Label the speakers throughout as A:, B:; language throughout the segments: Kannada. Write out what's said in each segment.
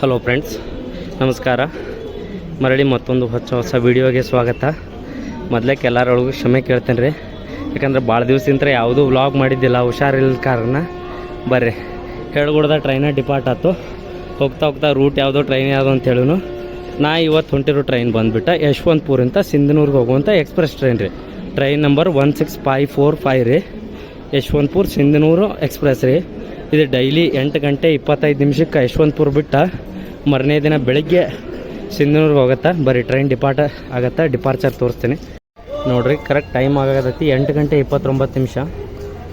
A: ಹಲೋ ಫ್ರೆಂಡ್ಸ್, ನಮಸ್ಕಾರ. ಮರಳಿ ಮತ್ತೊಂದು ಹೊಸ ವೀಡಿಯೋಗೆ ಸ್ವಾಗತ. ಮೊದಲೇಕೆ ಎಲ್ಲರೊಳಗೂ ಕ್ಷಮೆ ಕೇಳ್ತೇನೆ ರೀ, ಯಾಕಂದ್ರೆ ಭಾಳ ದಿವಸದಿಂದ ಯಾವುದೂ ವ್ಲಾಗ್ ಮಾಡಿದ್ದಿಲ್ಲ, ಹುಷಾರಿಲ್ಲ ಕಾರಣ. ಬರ್ರಿ, ಹೇಳ್ಕೊಡ್ದ ಟ್ರೈನ ಡಿಪಾರ್ಟ್ ಆಯ್ತು. ಹೋಗ್ತಾ ಹೋಗ್ತಾ ರೂಟ್ ಯಾವುದೋ ಟ್ರೈನ್ ಯಾವುದೋ ಅಂತ ಹೇಳೋನು. ನಾ ಇವತ್ತು ಹೊಂಟಿರೋ ಟ್ರೈನ್ ಬಂದುಬಿಟ್ಟು ಯಶವಂತಪುರಿಂದ ಸಿಂಧನೂರಿಗೆ ಹೋಗುವಂಥ ಎಕ್ಸ್ಪ್ರೆಸ್ ಟ್ರೈನ್ ರೀ. ಟ್ರೈನ್ ನಂಬರ್ 16545 ರೀ. ಯಶವಂತಪುರ ಸಿಂಧನೂರು ಎಕ್ಸ್ಪ್ರೆಸ್ ರೀ. ಇದು ಡೈಲಿ 8 ಗಂಟೆ 25 ನಿಮಿಷಕ್ಕೆ ಯಶವಂತಪುರ ಬಿಟ್ಟು ಮರನೇ ದಿನ ಬೆಳಗ್ಗೆ ಸಿಂಧನೂರಿಗೆ ಹೋಗುತ್ತೆ. ಬರೀ ಟ್ರೈನ್ ಡಿಪಾರ್ಚರ್ ತೋರಿಸ್ತೀನಿ ನೋಡಿರಿ. ಕರೆಕ್ಟ್ ಟೈಮ್ ಆಗತೈತಿ 8 ಗಂಟೆ 29 ನಿಮಿಷ.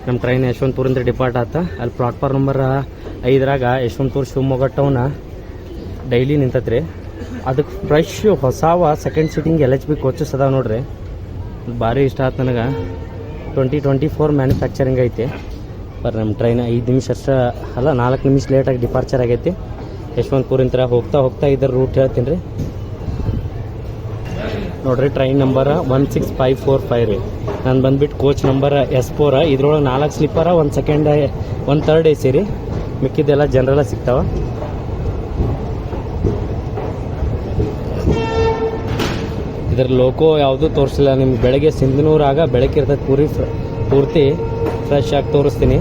A: ನಮ್ಮ ಟ್ರೈನ್ ಯಶವಂತಪುರಿಂದ ಡಿಪಾರ್ಟ್ ಆತ. ಅಲ್ಲಿ ಪ್ಲಾಟ್ಫಾರ್ಮ್ ನಂಬರ್ 5ರಾಗ ಯಶವಂತಪುರ ಶಿವಮೊಗ್ಗ ಟೌನ ಡೈಲಿ ನಿಂತತ್ರಿ. ಅದಕ್ಕೆ ಫ್ರೆಶ್ ಹೊಸಾವ ಸೆಕೆಂಡ್ ಸೀಟಿಂಗ್ LHB ಕೋಚಸ್ ಅದಾವೆ ನೋಡ್ರಿ. ಭಾರಿ ಇಷ್ಟ ಆಯ್ತು ನನಗೆ. 2024 ಮ್ಯಾನುಫ್ಯಾಕ್ಚರಿಂಗ್ ಐತಿ. ಬರ್ ನಮ್ಮ ಟ್ರೈನ್ 5 ನಿಮಿಷ ಅಷ್ಟೇ ಅಲ್ಲ, 4 ನಿಮಿಷ ಲೇಟಾಗಿ ಡಿಪಾರ್ಚರ್ ಆಗೈತಿ. ಯಶವಂತಪುರಿಂದ ಹೋಗ್ತಾ ಇದ್ರ ರೂಟ್ ಹೇಳ್ತೀನಿ ರೀ. ನೋಡಿರಿ, ಟ್ರೈನ್ ನಂಬರ್ 16545 ರೀ. ನಾನು ಬಂದುಬಿಟ್ಟು ಕೋಚ್ ನಂಬರ್ S4. ಇದ್ರೊಳಗೆ 4 ಸ್ಲೀಪರ, 1 ಸೆಕೆಂಡ್ 1 ಥರ್ಡ್ AC ರೀ. ಮಿಕ್ಕಿದ್ದೆಲ್ಲ ಜನರಲ್ಲ ಸಿಗ್ತಾವೆ. ಇದ್ರ ಲೋಕೋ ಯಾವುದೂ ತೋರಿಸಿಲ್ಲ ನಿಮ್ಗೆ. ಬೆಳಗ್ಗೆ ಸಿಂಧನೂರಾಗ ಬೆಳಗ್ಗೆ ಇರ್ತದೆ ಪೂರ್ತಿ ಫ್ರೆಶ್ ಆಗಿ ತೋರಿಸ್ತೀನಿ.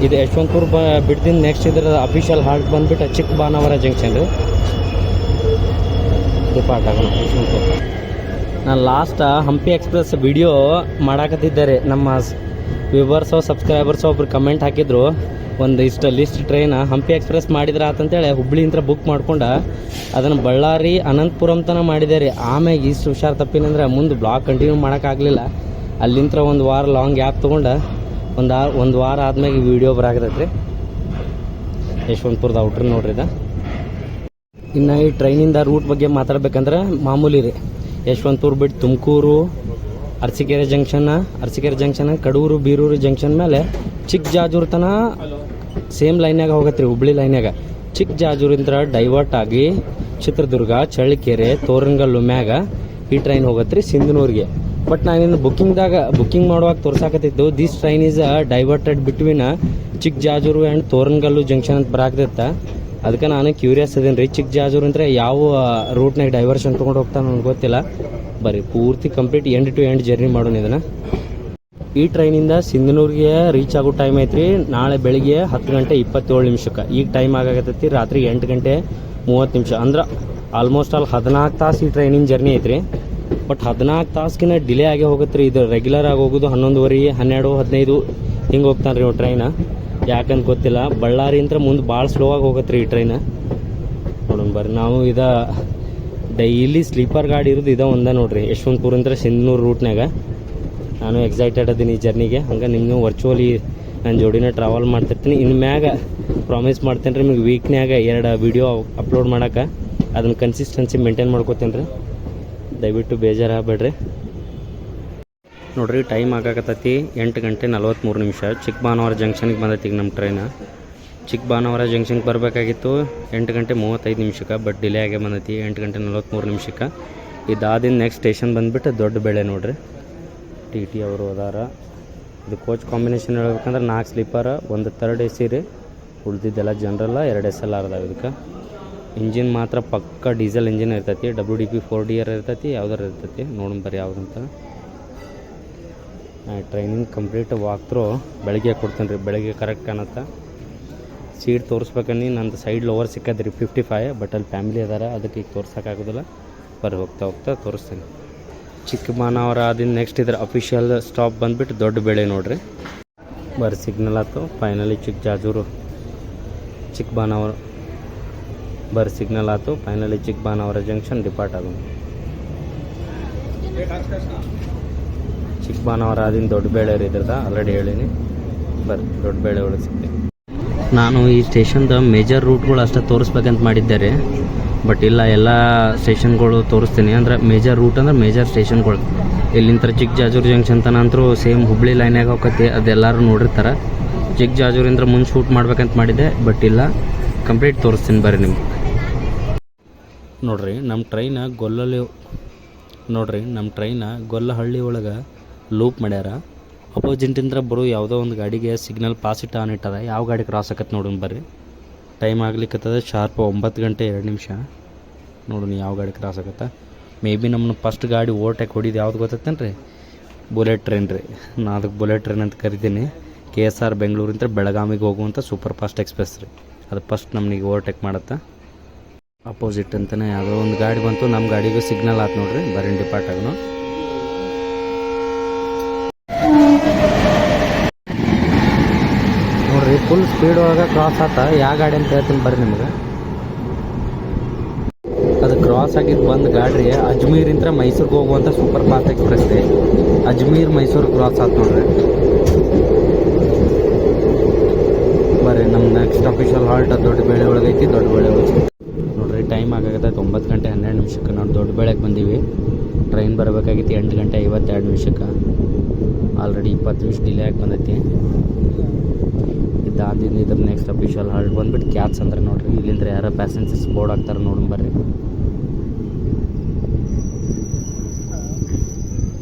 A: ಇದು ಯಶವಂತಪುರ ಬಿಡ್ತೀನಿ. ನೆಕ್ಸ್ಟ್ ಇದ್ರ ಅಫಿಷಿಯಲ್ ಹಾಲ್ಟ್ ಬಂದುಬಿಟ್ಟು ಚಿಕ್ಕಬಾನವರ ಜಂಕ್ಷನ್ ರೀ. ಡಿಪಾರ್ಟ್ ಆಗೋಣ ಯಶವಂತಪುರ. ನಾನು ಲಾಸ್ಟ್ ಹಂಪಿ ಎಕ್ಸ್ಪ್ರೆಸ್ ವಿಡಿಯೋ ಮಾಡಾಕತ್ತಿದ್ದಾರೆ. ನಮ್ಮ ವ್ಯೂವರ್ಸೋ ಸಬ್ಸ್ಕ್ರೈಬರ್ಸೋ ಒಬ್ರು ಕಮೆಂಟ್ ಹಾಕಿದ್ರು, ಒಂದು ಇಷ್ಟು ಲಿಸ್ಟ್ ಟ್ರೈನ್ ಹಂಪಿ ಎಕ್ಸ್ಪ್ರೆಸ್ ಮಾಡಿದ್ರೆ ಆತಂತೇಳಿ ಹುಬ್ಳಿಯಿಂದ ಬುಕ್ ಮಾಡ್ಕೊಂಡು ಅದನ್ನು ಬಳ್ಳಾರಿ ಅನಂತಪುರಂ ತನಕ ಮಾಡಿದ್ದಾರೆ. ಆಮ್ಯಾಗ ಇಷ್ಟು ಹುಷಾರು ತಪ್ಪಿನಂದ್ರೆ ಮುಂದೆ ಬ್ಲಾಗ್ ಕಂಟಿನ್ಯೂ ಮಾಡೋಕ್ಕಾಗಲಿಲ್ಲ. ಅಲ್ಲಿಂದ ಒಂದು ವಾರ ಲಾಂಗ್ ಗ್ಯಾಪ್ ತೊಗೊಂಡು ಒಂದು ವಾರ ಆದ್ಮೇಲೆ ವಿಡಿಯೋ ಬರಾಕತೈತೆ ರೀ. ಯಶವಂತಪುರದ ಔಟ್ರ್ ನೋಡ್ರಿ ಇದು. ಇನ್ನು ಈ ಟ್ರೈನಿಂದ ರೂಟ್ ಬಗ್ಗೆ ಮಾತಾಡ್ಬೇಕಂದ್ರೆ ಮಾಮೂಲಿ ರೀ. ಯಶವಂತಪುರ ಬಿಟ್ಟು ತುಮಕೂರು, ಅರಸೀಕೆರೆ ಜಂಕ್ಷನ್, ಕಡೂರು, ಬೀರೂರು ಜಂಕ್ಷನ್ ಮೇಲೆ ಚಿಕ್ಕಜಾಜೂರು ತನ ಸೇಮ್ ಲೈನ್ಯಾಗ ಹೋಗತ್ತೆ ರೀ. ಹುಬ್ಳಿ ಲೈನ್ಯಾಗ ಚಿಕ್ಕಜಾಜೂರಿಂದ ಡೈವರ್ಟ್ ಆಗಿ ಚಿತ್ರದುರ್ಗ, ಚಳ್ಳಕೆರೆ, ತೋರಣಗಲ್ಲು ಮ್ಯಾಗ ಈ ಟ್ರೈನ್ ಹೋಗತ್ತೆ ರೀ ಸಿಂಧನೂರಿಗೆ. ಬಟ್ ನಾನಿನ್ನು ಬುಕ್ಕಿಂಗ್ ಮಾಡುವಾಗ ತೋರ್ಸಾಕತ್ತಿದ್ದು, this train is diverted between Chikkajajur and Toranagallu junction ಅಂತ ಬರಾಕತ್ತ. ಅದಕ್ಕೆ ನಾನು ಕ್ಯೂರಿಯಸ್ ಇದೀನಿ ರೀ. ಚಿಕ್ಕಜಾಜೂರು ಅಂದರೆ ಯಾವ ರೂಟ್ನಾಗ ಡೈವರ್ಷನ್ ತೊಗೊಂಡು ಹೋಗ್ತಾನೆ ನನಗೆ ಗೊತ್ತಿಲ್ಲ. ಬರೀ ಪೂರ್ತಿ complete end to end journey ಮಾಡೋಣ ಇದನ್ನು. ಈ ಟ್ರೈನಿಂದ ಸಿಂಧನೂರಿಗೆ ರೀಚ್ ಆಗೋ ಟೈಮ್ ಐತ್ರಿ ನಾಳೆ ಬೆಳಿಗ್ಗೆ 10 ಗಂಟೆ 27 ನಿಮಿಷಕ್ಕೆ. ಈಗ ಟೈಮ್ ಆಗತ್ತೈತಿ ರಾತ್ರಿ 8 ಗಂಟೆ 30 ನಿಮಿಷ. ಅಂದ್ರೆ ಆಲ್ಮೋಸ್ಟ್ 14 ತಾಸು ಈ ಟ್ರೈನಿನ ಜರ್ನಿ ಐತ್ರಿ. ಬಟ್ 14 ತಾಸ್ಕಿನ ಡಿಲೇ ಆಗೇ ಹೋಗುತ್ತೆ ರೀ. ಇದು ರೆಗ್ಯುಲರ್ ಆಗಿ ಹೋಗೋದು 11:30, 12, 15 ಹಿಂಗೆ ಹೋಗ್ತಾನೆ ರೀ ಟ್ರೈನ. ಯಾಕಂತ ಗೊತ್ತಿಲ್ಲ. ಬಳ್ಳಾರಿಯಿಂದ ಮುಂದೆ ಭಾಳ ಸ್ಲೋ ಆಗಿ ಹೋಗುತ್ತೆ ರೀ ಈ ಟ್ರೈನ. ನೋಡೋಣ ಬರ್ರಿ. ನಾವು ಡೈಲಿ ಸ್ಲೀಪರ್ ಗಾಡಿ ಇರೋದು ಒಂದೇ ನೋಡ್ರಿ, ಯಶವಂತಪುರಿಂದ ಸಿಂಧನೂರು ರೂಟ್ನಾಗ. ನಾನು ಎಕ್ಸೈಟೆಡ್ ಅದೀನಿ ಈ ಜರ್ನಿಗೆ. ಹಂಗೆ ನಿಮ್ಮನ್ನು ವರ್ಚುವಲಿ ನಾನು ಜೋಡಿನ ಟ್ರಾವೆಲ್ ಮಾಡ್ತಿರ್ತೀನಿ. ಇನ್ನು ಮ್ಯಾಗ ಪ್ರಾಮಿಸ್ ಮಾಡ್ತೇನೆ ರೀ ನಿಮಗೆ ವೀಕ್ನ್ಯಾಗ 2 ವೀಡಿಯೋ ಅಪ್ಲೋಡ್ ಮಾಡೋಕೆ. ಅದನ್ನು ಕನ್ಸಿಸ್ಟೆನ್ಸಿ ಮೇಂಟೈನ್ ಮಾಡ್ಕೋತೇನೆ ರೀ. ದಯವಿಟ್ಟು ಬೇಜಾರಾಗಬೇಡ್ರಿ. ನೋಡಿರಿ, ಟೈಮ್ ಆಗಾಕತ್ತೈತಿ 8 ಗಂಟೆ 43 ನಿಮಿಷ. ಚಿಕ್ಕಬಾನವರ ಜಂಕ್ಷನ್ಗೆ ಬಂದೈತಿ ಈಗ ನಮ್ಮ ಟ್ರೈನ. ಚಿಕ್ಕಬಾನವರ ಜಂಕ್ಷನ್ಗೆ ಬರಬೇಕಾಗಿತ್ತು 8 ಗಂಟೆ 35 ನಿಮಿಷಕ್ಕೆ. ಬಟ್ ಡಿಲೇ ಆಗೇ ಬಂದೈತಿ 8 ಗಂಟೆ 43 ನಿಮಿಷಕ್ಕೆ. ಇದಾದಿಂದ ನೆಕ್ಸ್ಟ್ ಸ್ಟೇಷನ್ ಬಂದುಬಿಟ್ಟು ದೊಡ್ಡಬೆಳೆ ನೋಡ್ರಿ. TT ಅವರು ಅದಾರ. ಇದು ಕೋಚ್ ಕಾಂಬಿನೇಷನ್ ಹೇಳ್ಬೇಕಂದ್ರೆ 4 ಸ್ಲೀಪರ, 1 ಥರ್ಡ್ AC ರೀ. ಉಳಿದಿದ್ದೆಲ್ಲ ಜನರಲ್ಲ, 2 SLR ಅದಾವೆ. ಇದಕ್ಕೆ ಇಂಜಿನ್ ಮಾತ್ರ ಪಕ್ಕ ಡೀಸೆಲ್ ಇಂಜಿನ್ ಇರ್ತೈತಿ. WDP 4DR ಇರ್ತೈತಿ, ಯಾವ್ದಾರು ಇರ್ತೈತಿ. ನೋಡೋಣ ಬರ್ರಿ ಯಾವುದಂತ. ಟ್ರೈನಿಂಗ್ ಕಂಪ್ಲೀಟ್ ವಾಕ್ ಥ್ರೂ ಬೆಳಗ್ಗೆ ಕೊಡ್ತೇನೆ ರೀ. ಬೆಳಗ್ಗೆ ಕರೆಕ್ಟ್ ಕಾಣುತ್ತೆ. ಸೀಟ್ ತೋರಿಸ್ಬೇಕನ್ನಿ ನಂದು ಸೈಡ್ ಲೋವರ್ ಸಿಕ್ಕದ್ರಿ 55. ಬಟ್ ಅಲ್ಲಿ ಫ್ಯಾಮಿಲಿ ಅದಾರ, ಅದಕ್ಕೆ ಈಗ ತೋರ್ಸೋಕ್ಕಾಗೋದಿಲ್ಲ. ಬರ್ರಿ ಹೋಗ್ತಾ ತೋರಿಸ್ತೇನೆ. ಚಿಕ್ಕಬಾನವರ ಆದಿಂದ ನೆಕ್ಸ್ಟ್ ಇದ್ರ ಅಫಿಷಿಯಲ್ ಸ್ಟಾಪ್ ಬಂದುಬಿಟ್ಟು ದೊಡ್ಡಬೆಳೆ ನೋಡ್ರಿ. ಬರ್ರಿ ಸಿಗ್ನಲ್ ಆಯ್ತು. ಫೈನಲಿ ಚಿಕ್ಕಜಾಜೂರು ಚಿಕ್ಕಬಾನವರ ಬರ್ರಿ ಸಿಗ್ನಲ್ ಆಯ್ತು. ಫೈನಲಿ ಚಿಕ್ಕಬಾನವರ ಜಂಕ್ಷನ್ ಡಿಪಾರ್ಟ್ ಆಗೋದು. ಚಿಕ್ಕಬಾನವರ ಆದಿಂದ ದೊಡ್ಡಬೆಳೆ ಇದ್ರದ ಆಲ್ರೆಡಿ ಹೇಳೀನಿ. ಬರ್ರಿ ದೊಡ್ಡಬೆಳೆ ಒಳಗೆ ಸಿಗ್ತೀನಿ. ನಾನು ಈ ಸ್ಟೇಷನ್ದ ಮೇಜರ್ ರೂಟ್ಗಳು ಅಷ್ಟೇ ತೋರಿಸ್ಬೇಕಂತ ಮಾಡಿದ್ದಾರೆ. ಬಟ್ ಇಲ್ಲ, ಎಲ್ಲ ಸ್ಟೇಷನ್ಗಳು ತೋರಿಸ್ತೀನಿ. ಅಂದರೆ ಮೇಜರ್ ರೂಟ್ ಅಂದ್ರೆ ಮೇಜರ್ ಸ್ಟೇಷನ್ಗಳು. ಇಲ್ಲಿಂದ ಚಿಕ್ಕಜಾಜೂರು ಜಂಕ್ಷನ್ ತನ ಅಂತರೂ ಸೇಮ್ ಹುಬ್ಳಿ ಲೈನ್ಯಾಗ ಹೋಗತ್ತೆ. ಅದೆಲ್ಲರೂ ನೋಡಿರ್ತಾರೆ. ಚಿಕ್ಕಜಾಜೂರಿಂದ ಮುಂದೆ ಶೂಟ್ ಮಾಡ್ಬೇಕಂತ ಮಾಡಿದ್ದೆ, ಬಟ್ ಇಲ್ಲ, ಕಂಪ್ಲೀಟ್ ತೋರಿಸ್ತೀನಿ ಬರ್ರಿ ನಿಮ್ಗೆ. ನೋಡ್ರಿ, ನಮ್ಮ ಟ್ರೈನ ಗೊಲ್ಲಹಳ್ಳಿ ಒಳಗೆ ಲೂಪ್ ಮಾಡ್ಯಾರ. ಅಪೋಸಿಟಿಂದ ಬರೋ ಯಾವುದೋ ಒಂದು ಗಾಡಿಗೆ ಸಿಗ್ನಲ್ ಪಾಸ್ ಆನ್ ಇಟ್ಟದ. ಯಾವ ಗಾಡಿ ಕ್ರಾಸ್ ಆಕತ್ತೆ ನೋಡೋಣ ಬರ್ರಿ. ಟೈಮ್ ಆಗ್ಲಿಕ್ಕತ್ತದ ಶಾರ್ಪ್ 9 ಗಂಟೆ 2 ನಿಮಿಷ. ನೋಡೋಣ ಯಾವ ಗಾಡಿ ಕ್ರಾಸ್ ಆಗತ್ತೆ. ಮೇ ಬಿ ನಮ್ಮನ್ನು ಫಸ್ಟ್ ಗಾಡಿ ಓವರ್ಟೇಕ್ ಹೊಡಿದು ಯಾವ್ದು ಗೊತ್ತೈತೇನು ರೀ, ಬುಲೆಟ್ ಟ್ರೈನ್ ರೀ. ನಾನು ಅದಕ್ಕೆ ಬುಲೆಟ್ ಟ್ರೈನ್ ಅಂತ ಕರಿತೀನಿ. KSR ಬೆಂಗಳೂರಿಂದ ಬೆಳಗಾವಿಗೆ ಹೋಗುವಂಥ ಸೂಪರ್ ಫಾಸ್ಟ್ ಎಕ್ಸ್ಪ್ರೆಸ್ ರೀ. ಅದು ಫಸ್ಟ್ ನಮಗೆ ಓವರ್ಟೇಕ್ ಮಾಡುತ್ತೆ. ಅಪೋಸಿಟ್ ಅಂತಲೇ ಯಾವುದೋ ಒಂದು ಗಾಡಿ ಬಂತು, ನಮ್ಮ ಗಾಡಿಗೂ ಸಿಗ್ನಲ್ ಆಯ್ತು ನೋಡ್ರಿ, ಬರೀ ಡಿಪಾರ್ಟ್ ಆಗೋನು. ನೋಡ್ರಿ ಫುಲ್ ಸ್ಪೀಡ್ ಒಳಗೆ ಕ್ರಾಸ್ ಆತ. ಯಾವ ಗಾಡಿ ಅಂತ ಹೇಳ್ತೀನಿ ಬರ್ರಿ ನಿಮ್ಗೆ. ಅದು ಕ್ರಾಸ್ ಆಗಿದ್ದು ಬಂದು ಗಾಡಿ ರೀ ಅಜ್ಮೀರಿಂದ ಮೈಸೂರಿಗೆ ಹೋಗುವಂಥ ಸೂಪರ್ ಫಾಸ್ಟ್ ಎಕ್ಸ್ಪ್ರೆಸ್ ರೀ. ಅಜ್ಮೀರ್ ಮೈಸೂರು ಕ್ರಾಸ್ ಆಯ್ತು ನೋಡ್ರಿ. ಬರ್ರಿ ನಮ್ಮ ನೆಕ್ಸ್ಟ್ ಅಫಿಷಿಯಲ್ ಹಾಲ್ಟ್ ದೊಡ್ಡಬೇಳೆ ಒಳಗೆ ಐತಿ. ದೊಡ್ಡಬೇಳೆ ಒಳಗೆ ನೋಡ್ರಿ ಟೈಮ್ ಆಗಾಗತ್ತೆ 9 ಗಂಟೆ 12 ನಿಮಿಷಕ್ಕೆ ನಾವು ದೊಡ್ಡಬೇಳೆಗೆ ಬಂದೀವಿ. ಟ್ರೈನ್ ಬರಬೇಕಾಗಿತ್ತು 8 ಗಂಟೆ 52 ನಿಮಿಷಕ್ಕೆ. ಆಲ್ರೆಡಿ 20 ನಿಮಿಷ ಡಿಲೇ ಆಗಿ ಬಂದೈತಿ. ಇದಾದಿಂದ ಇದ್ರ ನೆಕ್ಸ್ಟ್ ಅಫಿಷಿಯಲ್ ಹಾಲ್ಟ್ ಬಂದ್ಬಿಟ್ಟು ಕ್ಯಾತ್ಸ್ ಅಂದ್ರೆ ನೋಡ್ರಿ. ಇಲ್ಲಿಂದ ಯಾರೋ ಪ್ಯಾಸೆಂಜರ್ಸ್ ಬೋರ್ಡ್ ಆಗ್ತಾರೆ ನೋಡೋಣ ಬರ್ರಿ.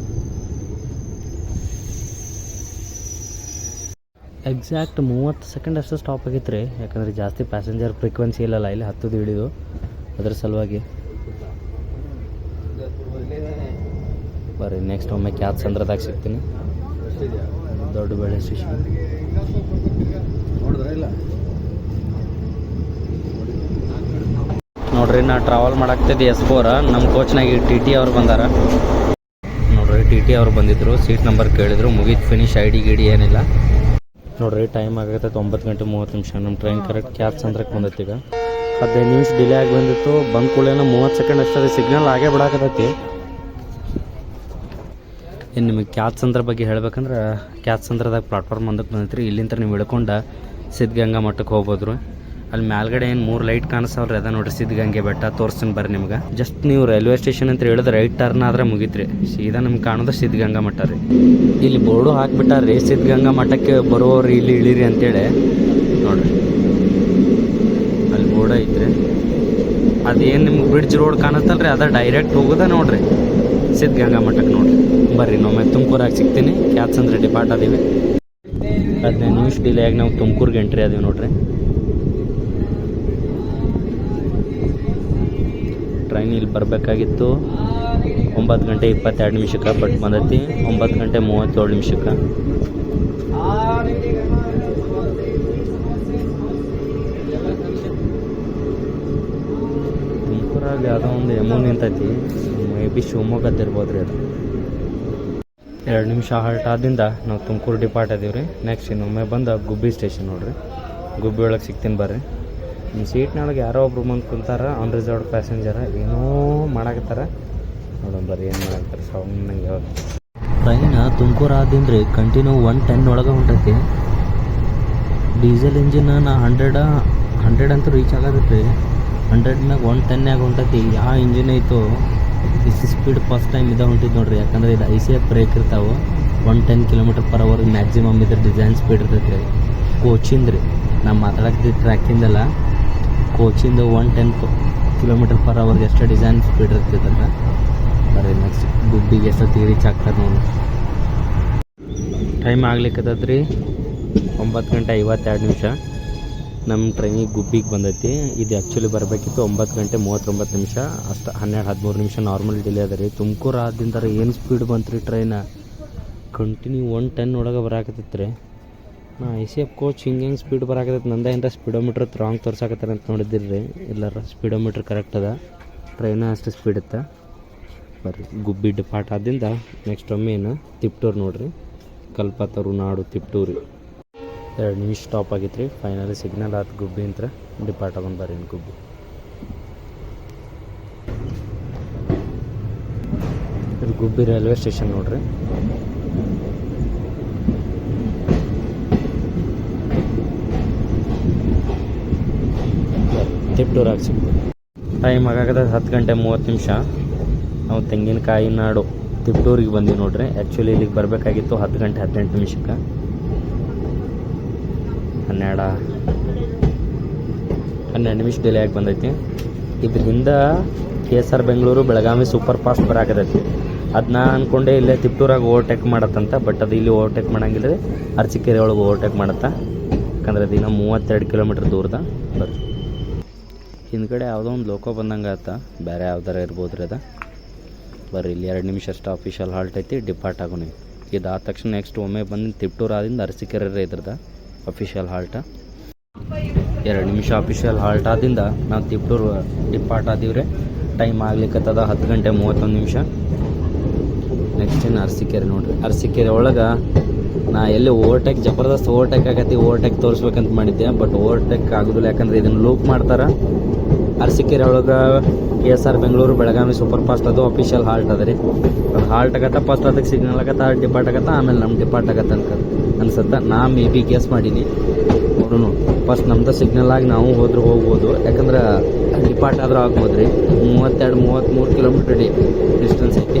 A: ಎಕ್ಸಾಕ್ಟ್ 30 ಸೆಕೆಂಡ್ ಅಷ್ಟು ಸ್ಟಾಪ್ ಆಗಿತ್ತು ರೀ. ಯಾಕಂದರೆ ಜಾಸ್ತಿ ಪ್ಯಾಸೆಂಜರ್ ಫ್ರೀಕ್ವೆನ್ಸಿ ಇಲ್ಲಲ್ಲ ಇಲ್ಲಿ ಹತ್ತದು ಹಿಡಿದು, ಅದ್ರ ಸಲುವಾಗಿ. ಬರ್ರಿ ನೆಕ್ಸ್ಟ್ ಒಮ್ಮೆ ಕ್ಯಾತ್ಸ್ ಅಂದ್ರದಾಗ ಸಿಗ್ತೀನಿ. ದೊಡ್ಡಬೇಳೆ ಸ್ಟೇಷನ್ ನೋಡ್ರಿ. ನಾ ಟ್ರಾವೆಲ್ ಮಾಡಾಕ್ತಿದ್ದೆ S4. ನಮ್ಮ ಕೋಚ್ನಾಗ TT ಅವ್ರು ಬಂದಾರ ನೋಡ್ರಿ. TT ಅವ್ರು ಬಂದಿದ್ರು, ಸೀಟ್ ನಂಬರ್ ಕೇಳಿದ್ರು, ಮುಗೀತು ಫಿನಿಶ್. ID ಗಿಡಿ ಏನಿಲ್ಲ ನೋಡ್ರಿ. ಟೈಮ್ ಆಗತ್ತೆ 9 ಗಂಟೆ 30 ನಿಮಿಷ. ನಮ್ಮ ಟ್ರೈನ್ ಕರೆಕ್ಟ್ ಕ್ಯಾತ್ಸ್ ಅಂದ್ರಕ್ಕೆ ಬಂದೈತಿ. ಈಗ 15 ನಿಮಿಷ ಡಿಲೇ ಆಗಿ ಬಂದಿತ್ತು. ಬಂದ ಕೂಡಲೇನ 30 ಸೆಕೆಂಡ್ ಅಷ್ಟೇ ಸಿಗ್ನಲ್ ಆಗೇ ಬಿಡಾಕತ್ತೈತಿ. ಇನ್ನು ನಿಮಗೆ ಕ್ಯಾತ್ಸ್ ಅಂದ್ರ ಬಗ್ಗೆ ಹೇಳ್ಬೇಕಂದ್ರೆ, ಕ್ಯಾತ್ಸ್ ಅಂದ್ರದಾಗ ಪ್ಲಾಟ್ಫಾರ್ಮ್ ಅಂದಕ್ಕೆ ಬಂದೈತಿ ರೀ. ಇಲ್ಲಿಂದ ನೀವು ಇಳ್ಕೊಂಡು ಸಿದ್ಧಗಂಗಾ ಮಠಕ್ಕೆ ಹೋಗ್ಬೋದು. ಅಲ್ಲಿ ಮೇಲ್ಗಡೆ ಏನು 3 ಲೈಟ್ ಕಾಣಿಸ್ತಾವ್ರಿ, ಅದ ನೋಡ್ರಿ ಸಿದ್ಧಗಂಗೆ ಬೆಟ್ಟ. ತೋರಿಸ್ತೀನಿ ಬರ್ರಿ ನಿಮ್ಗೆ. ಜಸ್ಟ್ ನೀವು ರೈಲ್ವೆ ಸ್ಟೇಷನ್ ಅಂತ ಹೇಳಿದ್ರೆ ರೈಟ್ ಟರ್ನ್ ಆದ್ರೆ ಮುಗೀತ್ರಿ. ಸೀದಾ ನಿಮ್ಗೆ ಕಾಣೋದು ಸಿದ್ಧಗಂಗಾ ಮಠ ರೀ. ಇಲ್ಲಿ ಬೋರ್ಡು ಹಾಕ್ಬಿಟ್ಟಾರ್ರಿ, ಸಿದ್ಧಗಂಗಾ ಮಠಕ್ಕೆ ಬರುವವ್ರು ಇಲ್ಲಿ ಇಳಿರಿ ಅಂತೇಳಿ ನೋಡ್ರಿ. ಅಲ್ಲಿ ಬೋರ್ಡ್ ಐತ್ರಿ. ಅದೇನು ನಿಮ್ಗೆ ಬ್ರಿಡ್ಜ್ ರೋಡ್ ಕಾಣುತ್ತಲ್ರಿ, ಅದ ಡೈರೆಕ್ಟ್ ಹೋಗೋದ ನೋಡ್ರಿ ಸಿದ್ಧಗಂಗಾ ಮಠಕ್ಕೆ. ನೋಡ್ರಿ ಬರ್ರಿ ನೊಮ್ಮೆ ತುಮಕೂರಾಗ ಸಿಗ್ತೀನಿ. ಕ್ಯಾತ್ಸ್ ಅಂದ್ರೆ ಡಿಪಾರ್ಟ್ ಅದೀವಿ. 15 ನಿಮಿಷ ಡಿಲೇ ಆಗಿ ನಾವು ತುಮಕೂರಿಗೆ ಎಂಟ್ರಿ ಅದೀವಿ ನೋಡ್ರಿ. ಟ್ರೈನ್ ಇಲ್ಲಿ ಬರಬೇಕಾಗಿತ್ತು 9 ಗಂಟೆ 22 ನಿಮಿಷಕ್ಕೆ, ಬಟ್ ಬಂದೈತಿ 9 ಗಂಟೆ 37 ನಿಮಿಷಕ್ಕೆ. ತುಮಕೂರಾಗ ಯಾವುದೋ ಒಂದು ಎಮೋ ನಿಂತೈತಿ. ಮೇ ಬಿ ಶಿವಮೊಗ್ಗದ್ದು ಇರ್ಬೋದು ರೀ ಅದು. 2 ನಿಮಿಷ ಹಾಲ್ಟ್ ಆದಿಂದ ನಾವು ತುಮಕೂರು ಡಿಪಾರ್ಟ್ ಅದೀವಿ ರೀ. ನೆಕ್ಸ್ಟ್ ಇನ್ನೊಮ್ಮೆ ಬಂದು ಗುಬ್ಬಿ ಸ್ಟೇಷನ್ ನೋಡ್ರಿ. ಗುಬ್ಬಿ ಒಳಗೆ ಸಿಗ್ತೀನಿ ಬರ್ರಿ. ನಿಮ್ಮ ಸೀಟ್ನೊಳಗೆ ಯಾರೋ ಒಬ್ರು ಬಂದು ಕುಂತಾರ, ಅನ್ರಿಸರ್ವ್ಡ್ ಪ್ಯಾಸೆಂಜರ. ಏನೋ ಮಾಡಾಕತ್ತಾರ ನೋಡೋಣ ಬರ್ರಿ ಏನು ಮಾಡಾಕತ್ತಾರ. ಸೌಂಡ್ ನಂಗೆ ಯಾವಾಗ ಟ್ರೈನ್ ತುಮಕೂರು ಆದಿಂದ ರೀ ಕಂಟಿನ್ಯೂ 110 ಒಳಗೆ ಹೊಂಟೈತಿ. ಡೀಸೆಲ್ ಇಂಜಿನ್ ನಾ 100 ಅಂತೂ ರೀಚ್ ಆಗತ್ತೆ ರೀ. 100ಮ್ಯಾಗ 110 ಹೊಂಟೈತಿ. ಯಾವ ಇಂಜಿನ್ ಐತೋ ಇಷ್ಟು ಸ್ಪೀಡ್ ಫಸ್ಟ್ ಟೈಮ್ ಇದ ಹೊಂಟಿದ್ದು ನೋಡ್ರಿ. ಯಾಕಂದ್ರೆ ಇದು ICF ಬ್ರೇಕ್ ಇರ್ತಾವೆ. 110 km/h ಮ್ಯಾಕ್ಸಿಮಮ್ ಇದ್ರ ಡಿಸೈನ್ ಸ್ಪೀಡ್ ಇರ್ತೈತಿ ರೀ. ಕೋಚಿಂದ ರೀ ನಾವು ಮಾತಾಡಕ್ತಿದ್ದ ಟ್ರ್ಯಾಕಿಂದಲ್ಲ, ಕೋಚಿಂದ 110 km/h ಎಷ್ಟು ಡಿಸೈನ್ ಸ್ಪೀಡ್ ಇರ್ತೈತಲ್ಲ. ಬರ್ರಿ ನೆಕ್ಸ್ಟ್ ಗುಬ್ಬಿಗೆ ಎಷ್ಟೊತ್ತಿಗೆ ರೀಚ್ ಆಗ್ತಾರೆ ನೋಡಿ. ಟೈಮ್ ಆಗ್ಲಿಕ್ಕತ್ತದ್ರಿ 9 ಗಂಟೆ 52 ನಿಮಿಷ. ನಮ್ಮ ಟ್ರೈನಿಗೆ ಗುಬ್ಬಿಗೆ ಬಂದೈತಿ. ಇದು ಆ್ಯಕ್ಚುಲಿ ಬರಬೇಕಿತ್ತು 9 ಗಂಟೆ 39 ನಿಮಿಷ. ಅಷ್ಟು 12-13 ನಿಮಿಷ ನಾರ್ಮಲ್ ಡಿಲೇ ಅದ ರೀ. ತುಮಕೂರು ಆದಿಂದ ಏನು ಸ್ಪೀಡ್ ಬಂತು ರೀ ಟ್ರೈನ. ಕಂಟಿನ್ಯೂ 110 ಒಳಗೆ ಬರಾಕತ್ತೈತೆ ರೀ. ICF ಕೋಚ್ ಹಿಂಗೆ ಸ್ಪೀಡ್ ಬರಾಕತ್ತೈತೆ. ನಂದ ಏನಾರ ಸ್ಪೀಡೋಮೀಟ್ರ್ ರಾಂಗ್ ತೋರ್ಸಾಕತ್ತಾರ ಅಂತ ನೋಡಿದ್ದೀರಿ ರೀ. ಇಲ್ಲಾರ ಸ್ಪೀಡೋಮೀಟ್ರ್ ಕರೆಕ್ಟ್ ಅದ. ಟ್ರೈನ ಅಷ್ಟು ಸ್ಪೀಡ್ ಇತ್ತು. ಬರ್ರಿ ಗುಬ್ಬಿ ಡಿಪಾರ್ಟ್ ಆದಿಂದ ನೆಕ್ಸ್ಟ್ ಒಮ್ಮೆನು ತಿಪ್ಟೂರು ನೋಡ್ರಿ. ಕಲ್ಪತರು ನಾಡು ತಿಪ್ಟೂರಿ 2 ನಿಮಿಷ ಸ್ಟಾಪ್ ಆಗಿತ್ತು ರೀ. ಫೈನಲಿ ಸಿಗ್ನಲ್ ಆಯ್ತು ಗುಬ್ಬಿ ಅಂತ ಡಿಪಾರ್ಟ್ ಆಗೊಂಡು ಬರ್ರಿ ಗುಬ್ಬಿ. ಇದು ಗುಬ್ಬಿ ರೈಲ್ವೆ ಸ್ಟೇಷನ್ ನೋಡ್ರಿ. ತಿಪ್ಟೂರಾಗ ಸಿಗ್ತೀವಿ. ಟೈಮ್ ಆಗಾಗದ 10 ಗಂಟೆ 30 ನಿಮಿಷ. ನಾವು ತೆಂಗಿನಕಾಯಿ ನಾಡು ತಿಪ್ಟೂರಿಗೆ ಬಂದೀವಿ ನೋಡ್ರಿ. ಆ್ಯಕ್ಚುಲಿ ಇಲ್ಲಿಗೆ ಬರಬೇಕಾಗಿತ್ತು 10 ಗಂಟೆ 18 ನಿಮಿಷಕ್ಕೆ. 12 ನಿಮಿಷ ಡಿಲೇ ಆಗಿ ಬಂದೈತಿ. ಇದರಿಂದ KSR Bengaluru Belagavi super fast ಬರಾಕತೈತಿ. ಅದನ್ನ ಅಂದ್ಕೊಂಡೆ ಇಲ್ಲೇ ತಿಪ್ಟೂರಾಗ ಓವರ್ಟೇಕ್ ಮಾಡತ್ತಂತ. ಬಟ್ ಅದು ಇಲ್ಲಿ ಓವರ್ಟೇಕ್ ಮಾಡಂಗಿಲ್ಲ ರೀ. ಅರಸೀಕೆರೆ ಒಳಗೆ ಓವರ್ಟೇಕ್ ಮಾಡತ್ತ. ಯಾಕಂದ್ರೆ ದಿನ 32 ಕಿಲೋಮೀಟ್ರ್ ದೂರದ.
B: ಬರ್ರಿ. ಹಿಂದ್ಗಡೆ ಯಾವುದೋ ಒಂದು ಲೋಕೋ ಬಂದಂಗೆ ಆತ, ಬೇರೆ ಯಾವ್ದಾರ ಇರ್ಬೋದು ರೀ ಅದು. ಬರ್ರಿ ಇಲ್ಲಿ 2 ನಿಮಿಷ ಅಷ್ಟು ಆಫಿಷಿಯಲ್ ಹಾಲ್ಟ್ ಐತಿ, ಡಿಪಾರ್ಟ್ ಆಗೋಣ. ಇದಾದ ತಕ್ಷಣ ನೆಕ್ಸ್ಟ್ ಒಮ್ಮೆ ಬಂದು ತಿಪ್ಟೂರು ಆದಿಂದ ಅರಸೀಕೆರೆ ರೀ ಇದ್ರದ್ದು ಅಫಿಷಿಯಲ್ ಹಾಲ್ಟ. 2 ನಿಮಿಷ ಆಫಿಷಿಯಲ್ ಹಾಲ್ಟ್ ಆದಿಂದ ನಾವು ತಿಪ್ಟೂರು ಡಿಪಾರ್ಟ್ ಆದೀವ್ರಿ. ಟೈಮ್ ಆಗ್ಲಿಕ್ಕತ್ತದ 10 ಗಂಟೆ 31 ನಿಮಿಷ. ನೆಕ್ಸ್ಟ್ ಇನ್ನು ಅರಸೀಕೆರೆ ನೋಡಿರಿ. ಅರಸೀಕೆರೆ ಒಳಗೆ ನಾ ಎಲ್ಲಿ ಓವರ್ಟೇಕ್ ಜಬರ್ದಸ್ತ್ ಓವರ್ಟೇಕ್ ಆಗತ್ತಿ, ಓವರ್ಟೇಕ್ ತೋರಿಸ್ಬೇಕಂತ ಮಾಡಿದ್ದೆ, ಬಟ್ ಓವರ್ಟೇಕ್ ಆಗೋದಿಲ್ಲ. ಯಾಕಂದ್ರೆ ಇದನ್ನು ಲೂಪ್ ಮಾಡ್ತಾರೆ. ಅರಸೀಕೆರೆ ಒಳಗೆ KSR Bengaluru Belagavi super fast ಅದು ಅಫಿಷಿಯಲ್ ಹಾಲ್ಟ್ ಅದ ರೀ. ಅದು ಹಾಲ್ಟ್ ಆಗತ್ತ, ಫಸ್ಟ್ ಅದಕ್ಕೆ ಸಿಗ್ನಲ್ ಆಗತ್ತ, ಡಿಪಾರ್ಟ್ ಆಗತ್ತ, ಆಮೇಲೆ ನಮ್ಮ ಡಿಪಾರ್ಟ್ ಆಗತ್ತ ಅನ್ಸತ್ತೆ. ನಾ ಮೇ ಬಿ ಗೆಸ್ ಮಾಡೀನಿ. ನೋಡೋಣ, ಫಸ್ಟ್ ನಮ್ದು ಸಿಗ್ನಲ್ ಆಗಿ ನಾವು ಹೋಗ್ಬೋದು. ಯಾಕಂದ್ರೆ ಡಿಪಾರ್ಟ್ ಆದ್ರೂ ಆಗ್ಬೋದು ರೀ. 32-33 ಕಿಲೋಮೀಟರ್ ಡಿಸ್ಟೆನ್ಸ್ ಐತಿ.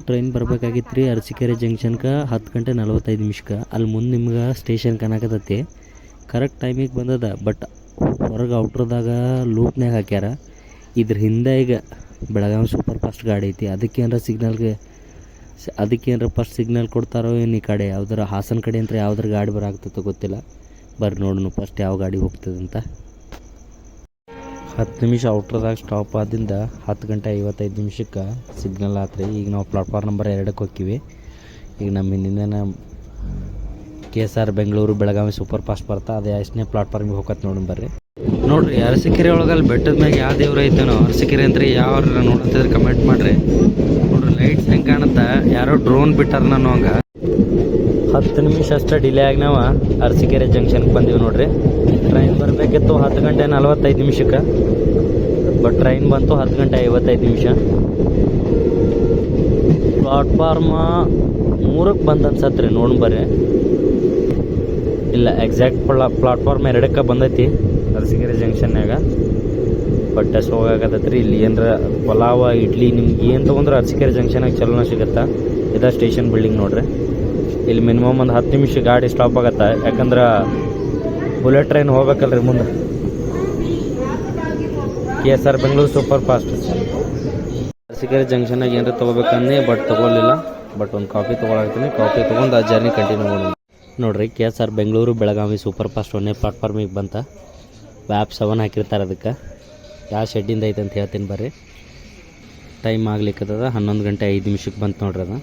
B: ಟ್ರೈನ್ ಬರ್ಬೇಕಾಗಿತ್ತು ರೀ ಅರಸೀಕೆರೆ ಜಂಕ್ಷನ್ಗೆ 10 ಗಂಟೆ 45 ನಿಮಿಷಕ್ಕೆ. ಅಲ್ಲಿ ಮುಂದೆ ನಿಮ್ಗೆ ಸ್ಟೇಷನ್ ಕಾಣಕತ್ತೈತಿ. ಕರೆಕ್ಟ್ ಟೈಮಿಗೆ ಬಂದದ, ಬಟ್ ಹೊರಗೆ ಔಟ್ರದಾಗ ಲೂಪ್ನಾಗ ಹಾಕ್ಯಾರ. ಇದ್ರ ಹಿಂದೆ ಈಗ ಬೆಳಗಾವಿ ಸೂಪರ್ ಫಾಸ್ಟ್ ಗಾಡಿ ಐತಿ. ಅದಕ್ಕೇನಾರ ಫಸ್ಟ್ ಸಿಗ್ನಲ್ ಕೊಡ್ತಾರೋ ಏನು, ಈ ಕಡೆ ಯಾವ್ದಾರ ಹಾಸನ ಕಡೆ ಅಂತ ಯಾವ್ದಾರ ಗಾಡಿ ಬರಾಗ್ತೈತೋ ಗೊತ್ತಿಲ್ಲ. ಬರ್ರಿ ನೋಡೋಣ ಫಸ್ಟ್ ಯಾವ ಗಾಡಿ ಹೋಗ್ತದಂತ. 10 ನಿಮಿಷ ಔಟ್ರದಾಗ ಸ್ಟಾಪ್ ಆದಿಂದ 10 ಗಂಟೆ 55 ನಿಮಿಷಕ್ಕೆ ಸಿಗ್ನಲ್ ಆತ್ರಿ. ಈಗ ನಾವು ಪ್ಲಾಟ್ಫಾರ್ಮ್ ನಂಬರ್ 2ಕ್ಕೆ ಹೋಗ್ತೀವಿ. ಈಗ ನಮ್ಮ ಹಿಂದಿನ KSR Bengaluru Belagavi super fast ಬರ್ತಾ, ಅದು 8ನೇ ಪ್ಲಾಟ್ಫಾರ್ಮಿಗೆ ಹೋಗತ್ತೆ ನೋಡೋಣ ಬರ್ರಿ. ನೋಡಿರಿ ಅರಸೀಕೆರೆ ಒಳಗಲ್ಲಿ ಬೆಟ್ಟದ ಮ್ಯಾಗ ಯಾವ ದೇವ್ರು ಐತೇನೋ. ಅರಸೀಕೆರೆ ಅಂತ ಯಾವ ನೋಡಂತಿದ್ರೆ ಕಮೆಂಟ್ ಮಾಡಿರಿ. ನೋಡ್ರಿ ಲೈಟ್ಸ್ ಹೆಂಗೆ ಕಾಣುತ್ತಾ, ಯಾರೋ ಡ್ರೋನ್ ಬಿಟ್ಟಾರ ನಾನು ಹಂಗೆ. 10 ನಿಮಿಷ ಅಷ್ಟೇ ಡಿಲೇ ಆಗಿ ನಾವು ಅರಸೀಕೆರೆ ಜಂಕ್ಷನ್ಗೆ ಬಂದೀವಿ ನೋಡ್ರಿ. ಟ್ರೈನ್ ಬರಬೇಕಿತ್ತು 10 ಗಂಟೆ 45 ನಿಮಿಷಕ್ಕೆ, ಬಟ್ ಟ್ರೈನ್ ಬಂತು 10 ಗಂಟೆ 55 ನಿಮಿಷ. ಪ್ಲಾಟ್ಫಾರ್ಮ್ 3ಕ್ಕೆ ಬಂದು ಅನ್ಸತ್ತೆ ರೀ, ನೋಡಿ ಬರ್ರಿ. ಇಲ್ಲ, ಎಕ್ಸಾಕ್ಟ್ ಪ್ಲಾಟ್ಫಾರ್ಮ್ 2ಕ್ಕೆ ಬಂದೈತಿ ಅರಸೀಕೆರೆ ಜಂಕ್ಷನ್ನಾಗ. ಬಟ್ ಸ್ಲೋ ಆಗತ್ತೈತೆ ರೀ. ಇಲ್ಲಿ ಏನರ ಪಲಾವ ಇಡ್ಲಿ ನಿಮ್ಗೆ ಏನು ತೊಗೊಂಡ್ರೆ ಅರಸೀಕೆರೆ ಜಂಕ್ಷನಾಗ ಚಲೋನ ಸಿಗುತ್ತಾ. ಇದ ಸ್ಟೇಷನ್ ಬಿಲ್ಡಿಂಗ್ ನೋಡ್ರಿ. ಇಲ್ಲಿ ಮಿನಿಮಮ್ ಒಂದು 10 ನಿಮಿಷ ಗಾಡಿ ಸ್ಟಾಪ್ ಆಗತ್ತೆ. ಯಾಕಂದ್ರೆ ಬುಲೆಟ್ ಟ್ರೈನ್ ಹೋಗ್ಬೇಕಲ್ರಿ ಮುಂದೆ. KSR Bengaluru super fast. Arsikere ಜಂಕ್ಷನಾಗ ಏನಾರ ತೊಗೋಬೇಕಂದ್ರೆ ಬಟ್ ತೊಗೊಳ್ಳಿಲ್ಲ. ಬಟ್ ಒಂದು ಕಾಫಿ ತೊಗೊಳಾಗ್ತೀನಿ. ಕಾಫಿ ತೊಗೊಂಡು ಆ ಜರ್ನಿ ಕಂಟಿನ್ಯೂ ಮಾಡೋಣ. ನೋಡಿರಿ KSR Bengaluru Belagavi super fast 1ನೇ ಪ್ಲಾಟ್ಫಾರ್ಮಿಗೆ ಬಂತ. ವ್ಯಾಪ್ 7 ಹಾಕಿರ್ತಾರೆ. ಅದಕ್ಕೆ ಯಾವ ಶೆಡ್ಡಿಂದ ಐತೆ ಅಂತ ಹೇಳ್ತೀನಿ ಬರ್ರಿ. ಟೈಮ್ ಆಗ್ಲಿಕ್ಕದ 11 ಗಂಟೆ 5 ನಿಮಿಷಕ್ಕೆ ಬಂತು ನೋಡ್ರಿ ಅದು.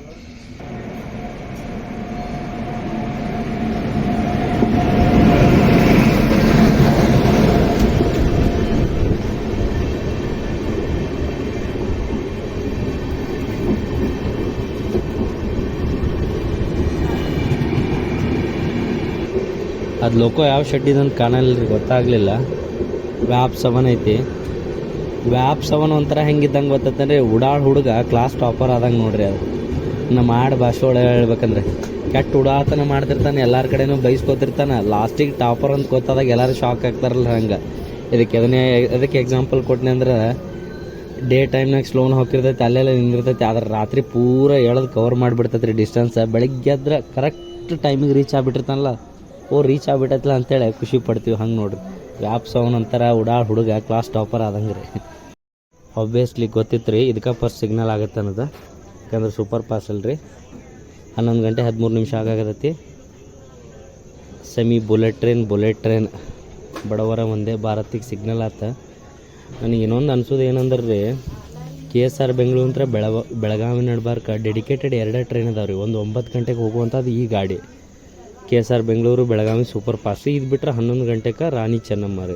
B: ಅದು ಲೋಕೋ ಯಾವ ಶೆಡ್ಡಿದಂತ ಕಾಣಲ್ಲ ರೀ, ಗೊತ್ತಾಗಲಿಲ್ಲ. ವ್ಯಾಪ್ 7 ಐತಿ. ವ್ಯಾಪ್ 7 ಒಂಥರ ಹೆಂಗಿದ್ದಂಗೆ ಗೊತ್ತಂದ್ರೆ ಉಡಾಳ್ ಹುಡುಗ ಕ್ಲಾಸ್ ಟಾಪರ್ ಆದಂಗೆ ನೋಡ್ರಿ. ಅದು ನಮ್ಮ ಭಾಷೆ ಒಳಗೆ ಹೇಳ್ಬೇಕಂದ್ರೆ ಕೆಟ್ಟ ಉಡಾತನ ಮಾಡ್ತಿರ್ತಾನೆ, ಎಲ್ಲರ ಕಡೆನೂ ಬೈಸ್ಕೊತಿರ್ತಾನೆ. ಲಾಸ್ಟಿಗೆ ಟಾಪರ್ ಅಂತ ಗೊತ್ತಾದಾಗ ಎಲ್ಲರೂ ಶಾಕ್ ಆಗ್ತಾರಲ್ಲ ಹಂಗೆ. ಅದಕ್ಕೆ ಎಕ್ಸಾಂಪಲ್ ಕೊಟ್ಟನೆ ಅಂದ್ರೆ ಡೇ ಟೈಮ್ನಾಗ ಸ್ಲೋನ್ ಹೋಗಿರ್ತೈತೆ, ಅಲ್ಲೆಲ್ಲ ನಿಂದಿರ್ತೈತೆ. ಆದ್ರೆ ರಾತ್ರಿ ಪೂರ ಹೇಳೋದು ಕವರ್ ಮಾಡಿಬಿಡ್ತೈತೆ ರೀ ಡಿಸ್ಟೆನ್ಸ್. ಬೆಳಗ್ಗೆ ಆದ್ರೆ ಕರೆಕ್ಟ್ ಟೈಮಿಗೆ ರೀಚ್ ಆಗಿಬಿಟ್ಟಿರ್ತಾನಲ್ಲ, ರೀಚ್ ಆಗಿಬಿಟ್ಟೈತಲ್ಲ ಅಂತೇಳಿ ಖುಷಿ ಪಡ್ತೀವಿ. ಹಂಗೆ ನೋಡ್ರಿ ವ್ಯಾಪ್ 7 ಒಂಥರ ಉಡಾಳ್ ಹುಡುಗ ಕ್ಲಾಸ್ ಟಾಪರ್ ಆದಂಗೆ ರೀ. ಆಬ್ವಿಯಸ್ಲಿ ಗೊತ್ತಿತ್ತು ರೀ ಇದಕ್ಕೆ ಫಸ್ಟ್ ಸಿಗ್ನಲ್ ಆಗುತ್ತೆ ಅನ್ನೋದು. ಯಾಕಂದ್ರೆ ಸೂಪರ್ ಫಾಸ್ಟ್ ಅಲ್ರಿ. 11 ಗಂಟೆ 13 ನಿಮಿಷ ಆಗತೈತಿ. ಸೆಮಿ ಬುಲೆಟ್ ಟ್ರೈನ್ ಬಡವರ ಒಂದೇ ಭಾರತಿಗೆ ಸಿಗ್ನಲ್ ಆತ. ನನಗೆ ಇನ್ನೊಂದು ಅನ್ಸೋದು ಏನಂದ್ರೆ ರೀ, KSR ಬೆಂಗಳೂರು ಅಂತ ಬೆಳಗಾವಿ ನಡ್ಬಾರ್ಕ ಡೆಡಿಕೇಟೆಡ್ 2 ಟ್ರೈನ್ ಅದಾವೆ ರೀ. ಒಂದು 9 ಗಂಟೆಗೆ ಹೋಗುವಂಥದ್ದು ಈ ಗಾಡಿ KSR Bengaluru Belagavi super fast. ಇದು ಬಿಟ್ಟರೆ 11 ಗಂಟೆಗೆ ರಾಣಿ ಚೆನ್ನಮ್ಮ ರೀ.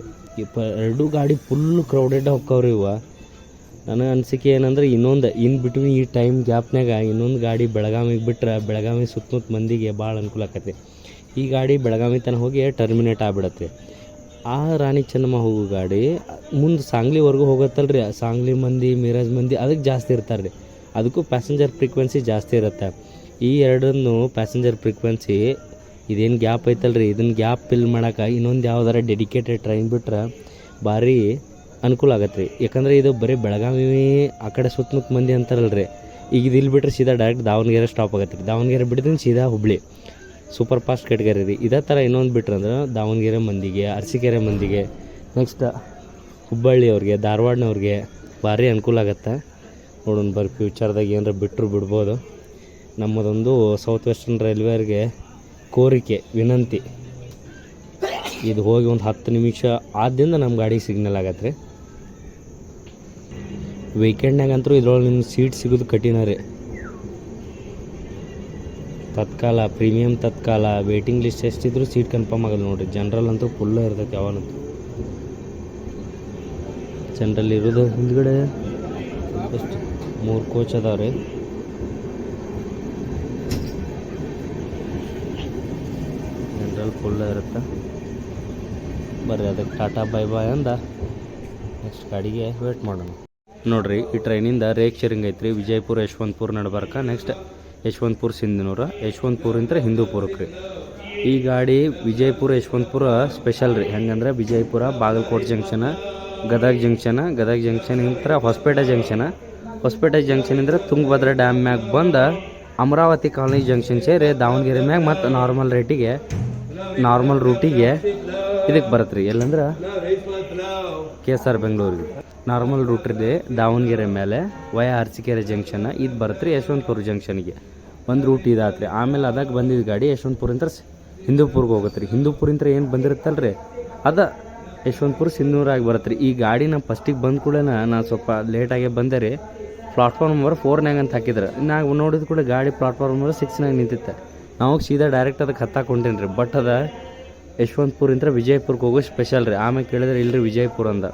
B: 2 ಗಾಡಿ ಫುಲ್ ಕ್ರೌಡೆಡ್ ಹೋಗ್ತಾವ್ರಿ ಇವ. ನನಗೆ ಅನಿಸಿಕೆ ಏನಂದ್ರೆ ಇನ್ನೊಂದು ಬಿಟ್ವೀನ್ ಈ ಟೈಮ್ ಗ್ಯಾಪ್ನಾಗ ಇನ್ನೊಂದು ಗಾಡಿ ಬೆಳಗಾವಿಗೆ ಬಿಟ್ಟರೆ ಬೆಳಗಾವಿ ಸುತ್ತಮುತ್ತ ಮಂದಿಗೆ ಭಾಳ ಅನುಕೂಲ ಆಕತಿ. ಈ ಗಾಡಿ ಬೆಳಗಾವಿ ತನಕ ಹೋಗಿ ಟರ್ಮಿನೇಟ್ ಆಗಿಬಿಡತ್ತೆ. ಆ ರಾಣಿ ಚೆನ್ನಮ್ಮ ಹೋಗೋ ಗಾಡಿ ಮುಂದೆ ಸಾಂಗ್ಲಿವರೆಗೂ ಹೋಗುತ್ತಲ್ರಿ. ಸಾಂಗ್ಲಿ ಮಂದಿ ಮಿರಾಜ್ ಮಂದಿ ಅದಕ್ಕೆ ಜಾಸ್ತಿ ಇರ್ತಾರೆ ರೀ. ಅದಕ್ಕೂ ಪ್ಯಾಸೆಂಜರ್ ಫ್ರೀಕ್ವೆನ್ಸಿ ಜಾಸ್ತಿ ಇರುತ್ತೆ. ಈ ಎರಡನ್ನು ಪ್ಯಾಸೆಂಜರ್ ಫ್ರೀಕ್ವೆನ್ಸಿ ಇದೇನು ಗ್ಯಾಪ್ ಐತಲ್ರಿ, ಇದನ್ನು ಗ್ಯಾಪ್ ಫಿಲ್ ಮಾಡೋಕೆ ಇನ್ನೊಂದು ಯಾವ್ದಾರ ಡೆಡಿಕೇಟೆಡ್ ಟ್ರೈನ್ ಬಿಟ್ರೆ ಭಾರಿ ಅನುಕೂಲ ಆಗತ್ತೆ ರೀ. ಯಾಕಂದರೆ ಇದು ಬರೀ ಬೆಳಗಾವಿ ಆ ಕಡೆ ಸುತ್ತಮುತ್ತ ಮಂದಿ ಅಂತಾರಲ್ರಿ. ಈಗ ಇದು ಇಲ್ಲಿ ಬಿಟ್ಟರೆ ಸೀದಾ ಡೈರೆಕ್ಟ್ ದಾವಣಗೆರೆ ಸ್ಟಾಪ್ ಆಗತ್ತೆ ರೀ. ದಾವಣಗೆರೆ ಬಿಟ್ಟಿದ್ರೆ ಸೀದಾ ಹುಬ್ಳಿ ಸೂಪರ್ ಫಾಸ್ಟ್ ಕೆಟಗರಿ ರೀ. ಇದೇ ಥರ ಇನ್ನೊಂದು ಬಿಟ್ರಂದ್ರೆ ದಾವಣಗೆರೆ ಮಂದಿಗೆ, ಅರಸೀಕೆರೆ ಮಂದಿಗೆ, ನೆಕ್ಸ್ಟ್ ಹುಬ್ಬಳ್ಳಿಯವ್ರಿಗೆ, ಧಾರವಾಡನವ್ರಿಗೆ ಭಾರಿ ಅನುಕೂಲ ಆಗತ್ತೆ. ನೋಡೋಣ ಬರ್ರಿ ಫ್ಯೂಚರ್ದಾಗ ಏನಾರ ಬಿಟ್ಟರು ಬಿಡ್ಬೋದು. ನಮ್ಮದೊಂದು ಸೌತ್ ವೆಸ್ಟರ್ನ್ ರೈಲ್ವೇಗೆ ಕೋರಿಕೆ, ವಿನಂತಿ. ಇದು ಹೋಗಿ ಒಂದು 10 ನಿಮಿಷ ಆದ್ದಿಂದ ನಮ್ಮ ಗಾಡಿಗೆ ಸಿಗ್ನಲ್ ಆಗತ್ತೆ ರೀ. ವೀಕೆಂಡ್ನಾಗಂತೂ ಇದ್ರೊಳಗೆ ನಿಮ್ಗೆ ಸೀಟ್ ಸಿಗೋದು ಕಠಿಣ ರೀ. ತತ್ಕಾಲ, ಪ್ರೀಮಿಯಮ್ ತತ್ಕಾಲ, ವೇಟಿಂಗ್ ಲಿಸ್ಟ್ ಎಷ್ಟಿದ್ರು ಸೀಟ್ ಕನ್ಫರ್ಮ್ ಆಗಲ್ಲ ನೋಡಿರಿ. ಜನರಲ್ ಅಂತೂ ಫುಲ್ಲ ಇರ್ತೈತೆ ಯಾವನಂತೂ. ಜನರಲ್ ಇರೋದು ಹಿಂದ್ಗಡೆ ಎಷ್ಟು 3 ಕೋಚ್ ಅದಾವೆ ರೀ. ಜನರಲ್ ಫುಲ್ಲ ಇರುತ್ತೆ. ಬರ್ರಿ ಅದಕ್ಕೆ ಟಾಟಾ ಬೈ ಬಾಯ್ ಅಂದ ನೆಕ್ಸ್ಟ್ ಗಾಡಿಗೆ ವೇಟ್ ಮಾಡೋಣ. ನೋಡಿರಿ ಈ ಟ್ರೈನಿಂದ ರೇಕ್ ಶೇರಿಂಗ್ ಐತ್ರಿ. ವಿಜಯಪುರ ಯಶವಂತಪುರ ನಡ್ಬರ್ಕ, ನೆಕ್ಸ್ಟ್ ಯಶವಂತಪುರ ಸಿಂಧನೂರ, ಯಶವಂತಪುರ ಹಿಂದೂಪುರಕ್ಕೆ ರೀ. ಈ ಗಾಡಿ ವಿಜಯಪುರ ಯಶವಂತಪುರ ಸ್ಪೆಷಲ್ ರೀ. ಹೆಂಗಂದ್ರೆ ವಿಜಯಪುರ ಬಾಗಲಕೋಟೆ ಜಂಕ್ಷನ, ಗದಗ ಜಂಕ್ಷನ್ ಇಂತ್ರ ಹೊಸಪೇಟೆ ಜಂಕ್ಷನ್ ಇಂದ್ರೆ ತುಂಗಭದ್ರಾ ಡ್ಯಾಮ್ ಮ್ಯಾಗ ಬಂದ ಅಮರಾವತಿ ಕಾಲನಿ ಜಂಕ್ಷನ್ ಸೇರಿ ದಾವಣಗೆರೆ ಮ್ಯಾಗ ಮತ್ತು ನಾರ್ಮಲ್ ರೂಟಿಗೆ ಇದಕ್ಕೆ ಬರುತ್ತೆ ರೀ. ಎಲ್ಲಂದ್ರೆ KSR ಬೆಂಗಳೂರಿಗೆ ನಾರ್ಮಲ್ ರೂಟ್ ಇದೆ. ದಾವಣಗೆರೆ ಮೇಲೆ ವಯ ಅರಸೀಕೆರೆ ಜಂಕ್ಷನ್ ಇದು ಬರುತ್ತೆ ರೀ. ಯಶವಂತಪುರ ಜಂಕ್ಷನ್ಗೆ ಒಂದು ರೂಟ್ ಇದಾತ್ರಿ. ಆಮೇಲೆ ಅದಕ್ಕೆ ಬಂದಿದ್ದು ಗಾಡಿ ಯಶವಂತಪುರ ಹಿಂದೂಪುರ್ಗೆ ಹೋಗುತ್ತೆ ರೀ. ಹಿಂದೂಪುರ ಏನು ಬಂದಿರುತ್ತಲ್ಲ ರೀ ಅದು ಯಶವಂತಪುರ ಸಿಂಧನೂರಾಗಿ ಬರುತ್ತೆ ರೀ. ಈ ಗಾಡಿ ನಮ್ಮ ಫಸ್ಟಿಗೆ ಬಂದ ಕೂಡ ನಾನು ಸ್ವಲ್ಪ ಲೇಟಾಗಿ ಬಂದೆ ರೀ. ಪ್ಲಾಟ್ಫಾರ್ಮ್ ನಂಬರ್ 4 ಅಂತ ಹಾಕಿದ್ರೆ ನಾವು ನೋಡಿದ ಕೂಡ ಗಾಡಿ ಪ್ಲಾಟ್ಫಾರ್ಮ್ ನಂಬರ್ 6 ನಿಂತಿತ್ತೆ. ನಾವು ಸೀದಾ ಡೈರೆಕ್ಟ್ ಅದಕ್ಕೆ ಹತ್ತಾಕೊಂಡೇನಿ ರೀ. ಬಟ್ ಅದ ಯಶವಂತಪುರ ವಿಜಯಪುರಕ್ಕೆ ಹೋಗೋ ಸ್ಪೆಷಲ್ ರೀ. ಆಮೇಲೆ ಕೇಳಿದ್ರೆ ಇಲ್ಲರಿ ವಿಜಯಪುರ ಅಂದ.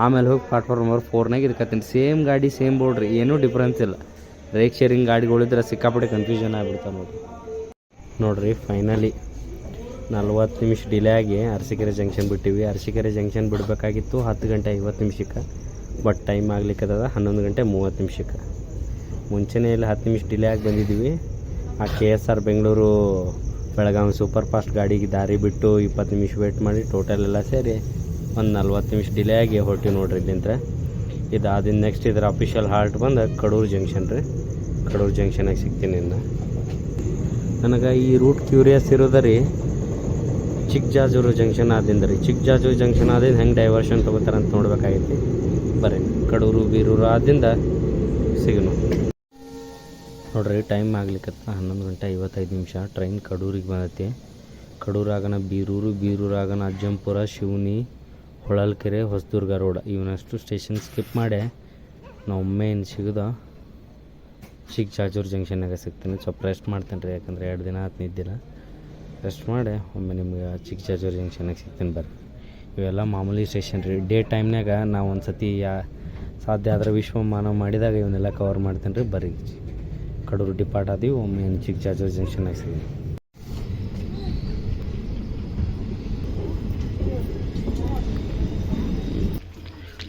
B: ಆಮೇಲೆ ಹೋಗಿ ಪ್ಲಾಟ್ಫಾರ್ಮ್ ನಂಬರ್ 4 ಇದಕ್ಕೆ ಹತ್ತೀನಿ. ಸೇಮ್ ಗಾಡಿ ಸೇಮ್ ಬೋರ್ಡ್ ರೀ, ಏನೂ ಡಿಫ್ರೆನ್ಸ್ ಇಲ್ಲ. ರೇಕ್ ಶೇರಿಂಗ್ ಗಾಡಿಗಳಿದ್ರೆ ಸಿಕ್ಕಾಪಟ್ಟೆ ಕನ್ಫ್ಯೂಷನ್ ಆಗಿಬಿಡ್ತಾವೆ ನೋಡ್ರಿ. ಫೈನಲಿ 40 ನಿಮಿಷ ಡಿಲೇ ಆಗಿ ಅರಸೀಕೆರೆ ಜಂಕ್ಷನ್ ಬಿಟ್ಟಿವಿ. ಅರಸೀಕೆರೆ ಜಂಕ್ಷನ್ ಬಿಡಬೇಕಾಗಿತ್ತು 10 ಗಂಟೆ 50 ನಿಮಿಷಕ್ಕೆ. ಬಟ್ ಟೈಮ್ ಆಗ್ಲಿಕ್ಕದ 11 ಗಂಟೆ 30 ನಿಮಿಷಕ್ಕೆ. ಮುಂಚೆನೇ ಇಲ್ಲಿ 10 ನಿಮಿಷ ಡಿಲೇ ಆಗಿ ಬಂದಿದ್ದೀವಿ. ಆ KSR Bengaluru Belagavi super fast ಗಾಡಿಗೆ ದಾರಿ ಬಿಟ್ಟು 20 ನಿಮಿಷ ವೇಟ್ ಮಾಡಿ ಟೋಟಲ್ ಎಲ್ಲ ಸೇರಿ ಒಂದು 40 ನಿಮಿಷ ಡಿಲೇ ಆಗಿ ಹೊರಟಿವಿ ನೋಡ್ರಿ ಇಲ್ಲಿಂದ. ಇದಾದಿಂದ ನೆಕ್ಸ್ಟ್ ಇದರ ಅಫಿಷಿಯಲ್ ಹಾಲ್ಟ್ ಬಂದು ಕಡೂರು ಜಂಕ್ಷನ್ ರೀ. ಕಡೂರು ಜಂಕ್ಷನಾಗಿ ಸಿಗ್ತೀನಿ ಇನ್ನು. ನನಗೆ ಈ ರೂಟ್ ಕ್ಯೂರಿಯಸ್ ಇರೋದ ರೀ. ಚಿಕ್ಕಜಾಜೂರು ಜಂಕ್ಷನ್ ಆದಿಂದ ರೀ. ಚಿಕ್ಕಜಾಜೂರು ಜಂಕ್ಷನ್ ಆದಿಂದ ಹೆಂಗೆ ಡೈವರ್ಷನ್ ತೊಗೋತಾರೆ ಅಂತ ನೋಡ್ಬೇಕಾಗೈತಿ. ಬರ್ರಿ ಕಡೂರು ಬೀರೂರು ಆದಿಂದ ಸಿಗೋಣ ನೋಡ್ರಿ. ಟೈಮ್ ಆಗ್ಲಿಕ್ಕತ್ತ 11 ಗಂಟೆ 55 ನಿಮಿಷ. ಟ್ರೈನ್ ಕಡೂರಿಗೆ ಬಂದೈತಿ. ಕಡೂರಾಗನ ಬೀರೂರಾಗನ ಅಜ್ಜಂಪುರ, ಶಿವನಿ, ಹೊಳಲ್ಕೆರೆ, ಹೊಸದುರ್ಗ ರೋಡ್ ಇವನಷ್ಟು ಸ್ಟೇಷನ್ ಸ್ಕಿಪ್ ಮಾಡಿ ನಾವು ಒಮ್ಮೆ ಏನು ಸಿಗೋದು ಚಿಕ್ಕಜಾಜೂರು ಜಂಕ್ಷನ್ನಾಗ ಸಿಗ್ತೀನಿ. ಸ್ವಲ್ಪ ರೆಸ್ಟ್ ಮಾಡ್ತೇನೆ ರೀ, ಯಾಕಂದರೆ 2 ದಿನ ಆಯ್ತು ನಿದ್ದಿಲ್ಲ. ರೆಸ್ಟ್ ಮಾಡಿ ಒಮ್ಮೆ ನಿಮ್ಗೆ ಚಿಕ್ಕಜಾಜೂರು ಜಂಕ್ಷನ್ನಾಗ ಸಿಗ್ತೀನಿ ಬರ್ರಿ. ಇವೆಲ್ಲ ಮಾಮೂಲಿ ಸ್ಟೇಷನ್ ರೀ. ಡೇ ಟೈಮ್ನಾಗ ನಾವು ಒಂದು ಸತಿ ಸಾಧ್ಯ ಆದ್ರೆ ವಿಶ್ವಮಾನವ ಮಾಡಿದಾಗ ಇವನ್ನೆಲ್ಲ ಕವರ್ ಮಾಡ್ತೇನೆ ರೀ. ಬರ್ರಿ ಕಡೂರು ಡಿಪಾರ್ಟ್ ಆದೀವಿ, ಒಮ್ಮೆ ಚಿಕ್ಕಜಾಜೂರು ಜಂಕ್ಷನ್ನಾಗ ಸಿಗ್ತೀನಿ.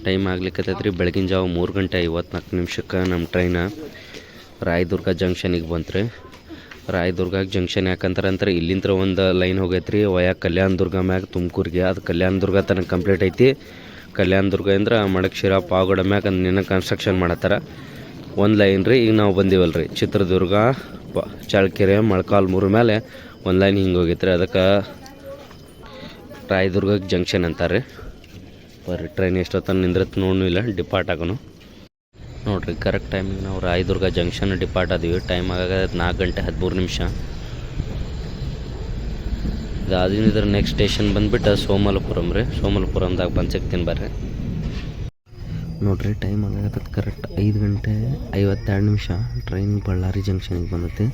B: ಟೈಮ್ ಆಗ್ಲಿಕ್ಕತ್ತೈತೆ ರೀ. ಬೆಳಗಿನ ಜಾವ 3 ಗಂಟೆ 54 ನಿಮಿಷಕ್ಕೆ ನಮ್ಮ ಟ್ರೈನ ರಾಯದುರ್ಗ ಜಂಕ್ಷನಿಗೆ ಬಂತು. ರಾಯದುರ್ಗ ಜಂಕ್ಷನ್ ಯಾಕಂತಾರೆ ಇಲ್ಲಿಂದ ಒಂದು ಲೈನ್ ಹೋಗೈತೆ ರೀ ವಯ ಕಲ್ಯಾಣದುರ್ಗ ಮ್ಯಾಗ ತುಮಕೂರಿಗೆ. ಅದು ಕಲ್ಯಾಣದುರ್ಗ ತನಕ ಕಂಪ್ಲೀಟ್ ಐತಿ. ಕಲ್ಯಾಣದುರ್ಗ ಅಂದ್ರೆ ಮಡಕ್ಶಿರ ಪಾವಗಡ ಮ್ಯಾಗ ಅದನ್ನ ಕನ್ಸ್ಟ್ರಕ್ಷನ್ ಮಾಡತ್ತಾರ. ಒಂದು ಲೈನ್ ರೀ. ಈಗ ನಾವು ಬಂದೀವಲ್ಲ ರೀ ಚಿತ್ರದುರ್ಗ, ಚಳ್ಳಕೆರೆ, ಮೊಳಕಾಲ್ಮೂರು ಮೇಲೆ ಒಂದು ಲೈನ್ ಹಿಂಗೆ ಹೋಗೈತೆ ರೀ. ಅದಕ್ಕೆ ರಾಯದುರ್ಗ ಜಂಕ್ಷನ್ ಅಂತಾರೆ. ಬರ್ರಿ ಟ್ರೈನ್ ಎಷ್ಟೊತ್ತನ ನಿಂದ್ರತ್ ನೋಡೂ ಇಲ್ಲ, ಡಿಪಾರ್ಟ್ ಆಗೋನು ನೋಡಿರಿ. ಕರೆಕ್ಟ್ ಟೈಮಿಗೆ ನಾವು ರಾಯದುರ್ಗ ಜಂಕ್ಷನ್ ಡಿಪಾರ್ಟ್ ಆದೀವಿ. ಟೈಮ್ ಆಗಾಗ 4 ಗಂಟೆ 13 ನಿಮಿಷ. ಇದಾದಿಂದ ನೆಕ್ಸ್ಟ್ ಸ್ಟೇಷನ್ ಬಂದುಬಿಟ್ಟು ಸೋಮಲಪುರಂ ರೀ. ಸೋಮಲಪುರಂದಾಗ ಬಂದು ಸಿಗ್ತೀನಿ ಬರ್ರಿ ನೋಡಿರಿ. ಟೈಮ್ ಆಗಾಗತ್ತೆ ಕರೆಕ್ಟ್ 5 ಗಂಟೆ 52 ನಿಮಿಷ. ಟ್ರೈನ್ ಬಳ್ಳಾರಿ ಜಂಕ್ಷನಿಗೆ ಬಂದೈತಿ.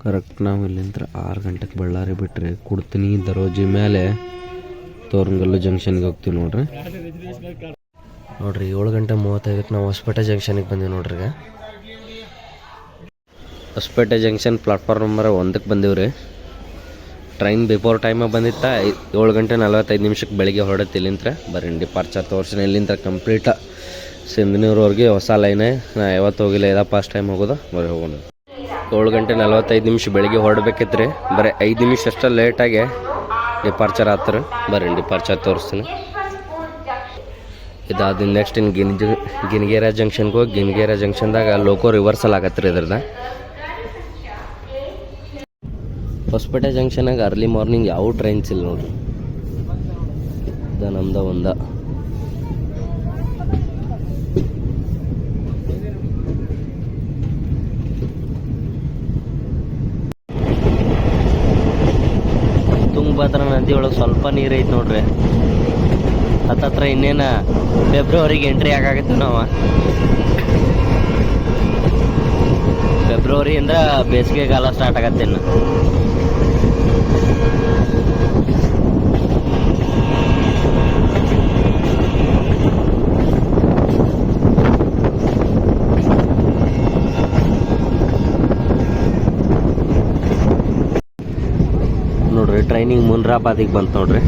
B: ಕರೆಕ್ಟ್ ನಾವು ಇಲ್ಲಿಂದ 6 ಗಂಟೆಗೆ ಬಳ್ಳಾರಿ ಬಿಟ್ಟರೆ ಕುಡ್ತೀನಿ ದರೋಜಿ ಮೇಲೆ ತೋರಣಗಲ್ಲು ಜಂಕ್ಷನ್ಗೆ ಹೋಗ್ತೀವಿ ನೋಡ್ರಿ. 7 ಗಂಟೆ 35ಕ್ಕೆ ನಾವು ಹೊಸಪೇಟೆ ಜಂಕ್ಷನಿಗೆ ಬಂದೀವಿ ನೋಡ್ರಿ. ಈಗ ಹೊಸಪೇಟೆ ಜಂಕ್ಷನ್ ಪ್ಲಾಟ್ಫಾರ್ಮ್ ನಂಬರ್ 1ಕ್ಕೆ ಬಂದೀವಿ ರೀ. ಟ್ರೈನ್ ಬಿಫೋರ್ ಟೈಮಾಗ ಬಂದಿತ್ತ 7 ಗಂಟೆ 45 ನಿಮಿಷಕ್ಕೆ ಬೆಳಿಗ್ಗೆ ಹೊರಡತ್ತೆ ಇಲ್ಲಿಂದ. ಬರೀ ಡಿಪಾರ್ಚರ್ ತೋರಿಸಿನ ಇಲ್ಲಿಂದ ಕಂಪ್ಲೀಟ ಸಿಂಧನೂರವ್ರಿಗೆ ಹೊಸ ಲೈನೇ. ನಾ ಯಾವತ್ತು ಹೋಗಿಲ್ಲ, ಇದ ಫಸ್ಟ್ ಟೈಮ್ ಹೋಗೋದು. ಬರೀ ಹೋಗೋಣ. 7 ಗಂಟೆ 45 ನಿಮಿಷ ಬೆಳಿಗ್ಗೆ ಹೊರಡ್ಬೇಕಿತ್ತು ರೀ. ಬರೀ 5 ನಿಮಿಷ ಅಷ್ಟೇ ಲೇಟಾಗಿ ಡಿಪಾರ್ಚರ್ ಆಗ್ತಾರೆ. ಬರ್ರಿ ಡಿಪಾರ್ಚರ್ ತೋರಿಸ್ತೀನಿ. ಇದಾದ ನೆಕ್ಸ್ಟ್ ಇನ್ನು ಗಿನಿಗೇರ ಜಂಕ್ಷನ್ಗೆ ಹೋಗಿ ಗಿನಿಗೇರ ಜಂಕ್ಷನ್ದಾಗ ಲೋಕೋ ರಿವರ್ಸಲ್ ಆಗತ್ತೆ ರೀ. ಇದ್ರದ್ದು ಹೊಸಪೇಟೆ ಜಂಕ್ಷನಾಗ ಅರ್ಲಿ ಮಾರ್ನಿಂಗ್ ಯಾವ ಟ್ರೈನ್ಸ್ ಇಲ್ಲ ನೋಡ್ರಿ. ಇದು ನಮ್ದು ಒಂದ ನದಿ ಒಳಗೆ ಸ್ವಲ್ಪ ನೀರು ಐತೆ ನೋಡ್ರಿ. ಹತ್ತತ್ರ ಇನ್ನೇನು ಫೆಬ್ರವರಿಗೆ ಎಂಟ್ರಿ ಆಗಾಗತ್ತೆ ನಾವು. ಫೆಬ್ರವರಿಯಿಂದ ಬೇಸಿಗೆಗಾಲ ಸ್ಟಾರ್ಟ್ ಆಗತ್ತೆ ಇನ್ನು. ನೋಡ್ರಿ ಟ್ರೈನಿಂಗ್ ಮುನ್ರಾಬಾದಿಗೆ ಬಂತು ನೋಡ್ರಿ.